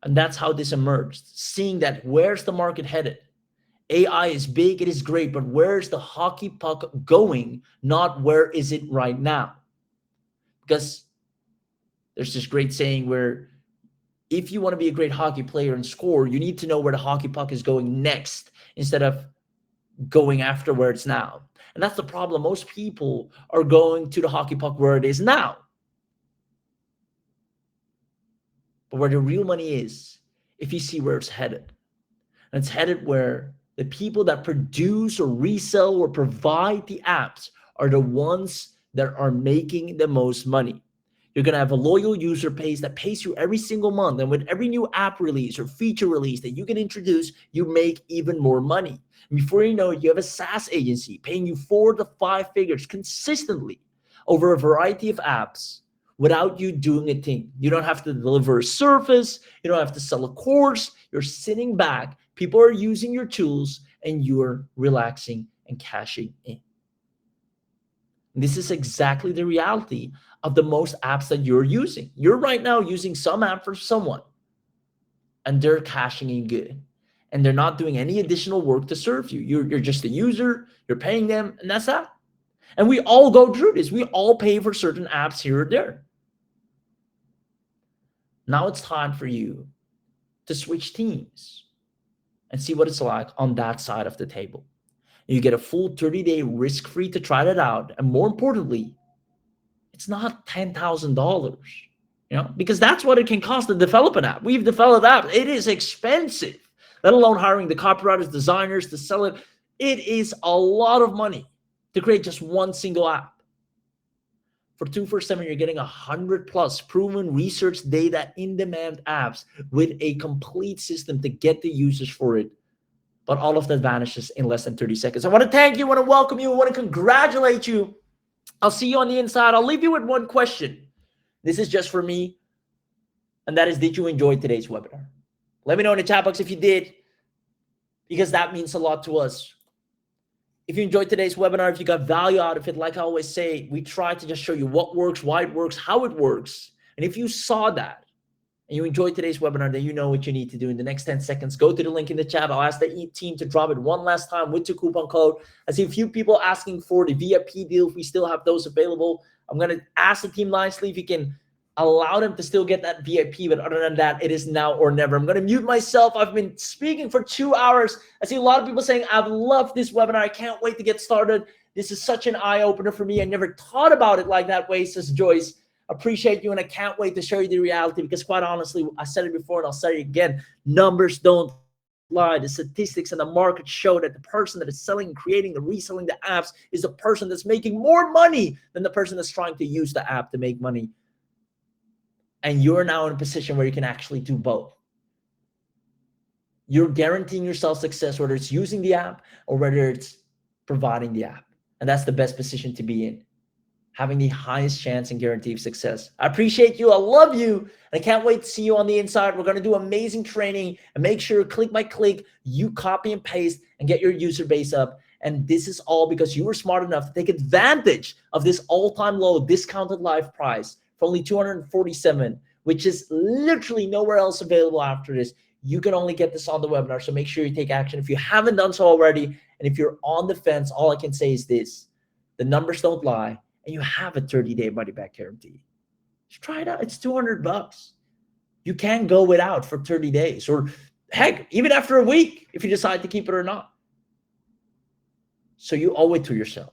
And that's how this emerged. Seeing that, where's the market headed? AI is big, it is great, but where's the hockey puck going? Not where is it right now? Because there's this great saying where if you want to be a great hockey player and score, you need to know where the hockey puck is going next instead of going after where it's now. And that's the problem. Most people are going to the hockey puck where it is now. But where the real money is, if you see where it's headed. And it's headed where the people that produce or resell or provide the apps are the ones that are making the most money. You're going to have a loyal user base that pays you every single month. And with every new app release or feature release that you can introduce, you make even more money. And before you know it, you have a SaaS agency paying you 4 to 5 figures consistently over a variety of apps without you doing a thing. You don't have to deliver a service. You don't have to sell a course. You're sitting back. People are using your tools and you're relaxing and cashing in. And this is exactly the reality of the most apps that you're using. You're right now using some app for someone and they're cashing in good. And they're not doing any additional work to serve you. You're just a user, you're paying them, and that's that. And we all go through this. We all pay for certain apps here or there. Now it's time for you to switch teams and see what it's like on that side of the table. You get a full 30-day risk-free to try that out. And more importantly, it's not $10,000, because that's what it can cost to develop an app. We've developed apps. It is expensive, let alone hiring the copywriters, designers to sell it. It is a lot of money to create just one single app. For 247, you're getting 100+ proven research data in-demand apps with a complete system to get the users for it. But all of that vanishes in less than 30 seconds. I want to thank you, I want to welcome you, I want to congratulate you. I'll see you on the inside. I'll leave you with one question. This is just for me, and that is, did you enjoy today's webinar? Let me know in the chat box if you did, because that means a lot to us. If you enjoyed today's webinar, if you got value out of it, like I always say, we try to just show you what works, why it works, how it works. And if you saw that and you enjoyed today's webinar, then you know what you need to do. In the next 10 seconds, go to the link in the chat. I'll ask the team to drop it one last time with the coupon code. I see a few people asking for the VIP deal. If we still have those available, I'm going to ask the team nicely if you can allow them to still get that VIP. But other than that, it is now or never. I'm going to mute myself. I've been speaking for 2 hours. I see a lot of people saying, I've loved this webinar. I can't wait to get started. This is such an eye-opener for me. I never thought about it like that way, says Joyce. Appreciate you, and I can't wait to show you the reality, because quite honestly, I said it before and I'll say it again, numbers don't lie. The statistics and the market show that the person that is selling and creating and reselling the apps is the person that's making more money than the person that's trying to use the app to make money. And you're now in a position where you can actually do both. You're guaranteeing yourself success, whether it's using the app or whether it's providing the app. And that's the best position to be in, having the highest chance and guarantee of success. I appreciate you. I love you. And I can't wait to see you on the inside. We're going to do amazing training, and make sure click by click, you copy and paste and get your user base up. And this is all because you were smart enough to take advantage of this all-time low discounted live price for only $247, which is literally nowhere else available after this. You can only get this on the webinar. So make sure you take action if you haven't done so already. And if you're on the fence, all I can say is this: the numbers don't lie. And you have a 30-day money-back guarantee. Just try it out. It's $200. You can go without for 30 days, or heck, even after a week, if you decide to keep it or not. So you owe it to yourself.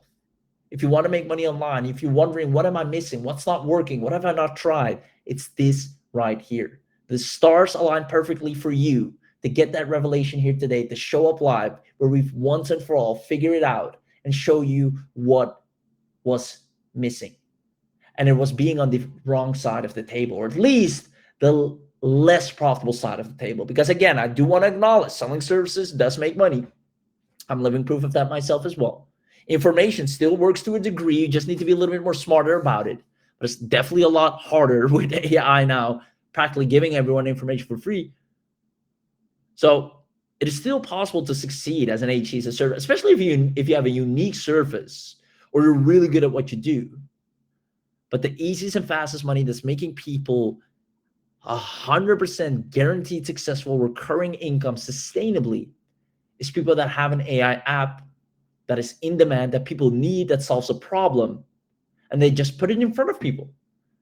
If you want to make money online, if you're wondering, what am I missing? What's not working? What have I not tried? It's this right here. The stars align perfectly for you to get that revelation here today, to show up live, where we've once and for all figured it out and show you what was missing. And it was being on the wrong side of the table, or at least the less profitable side of the table. Because again, I do want to acknowledge selling services does make money. I'm living proof of that myself as well. Information still works to a degree. You just need to be a little bit more smarter about it. But it's definitely a lot harder with AI now, practically giving everyone information for free. So it is still possible to succeed as an HC, as a service, especially if you have a unique service or you're really good at what you do. But the easiest and fastest money that's making people 100% guaranteed successful recurring income sustainably is people that have an AI app that is in demand, that people need, that solves a problem, and they just put it in front of people.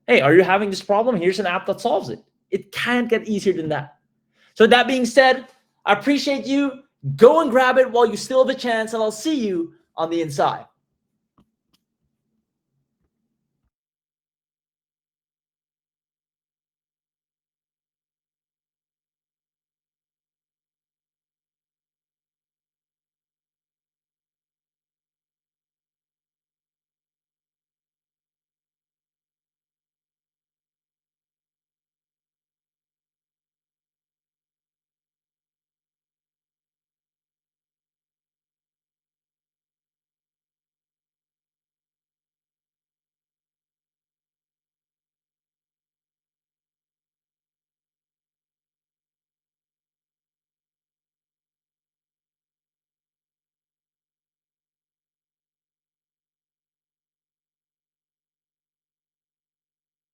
Hey, are you having this problem? Here's an app that solves it. It can't get easier than that. So that being said, I appreciate you. Go and grab it while you still have a chance, and I'll see you on the inside.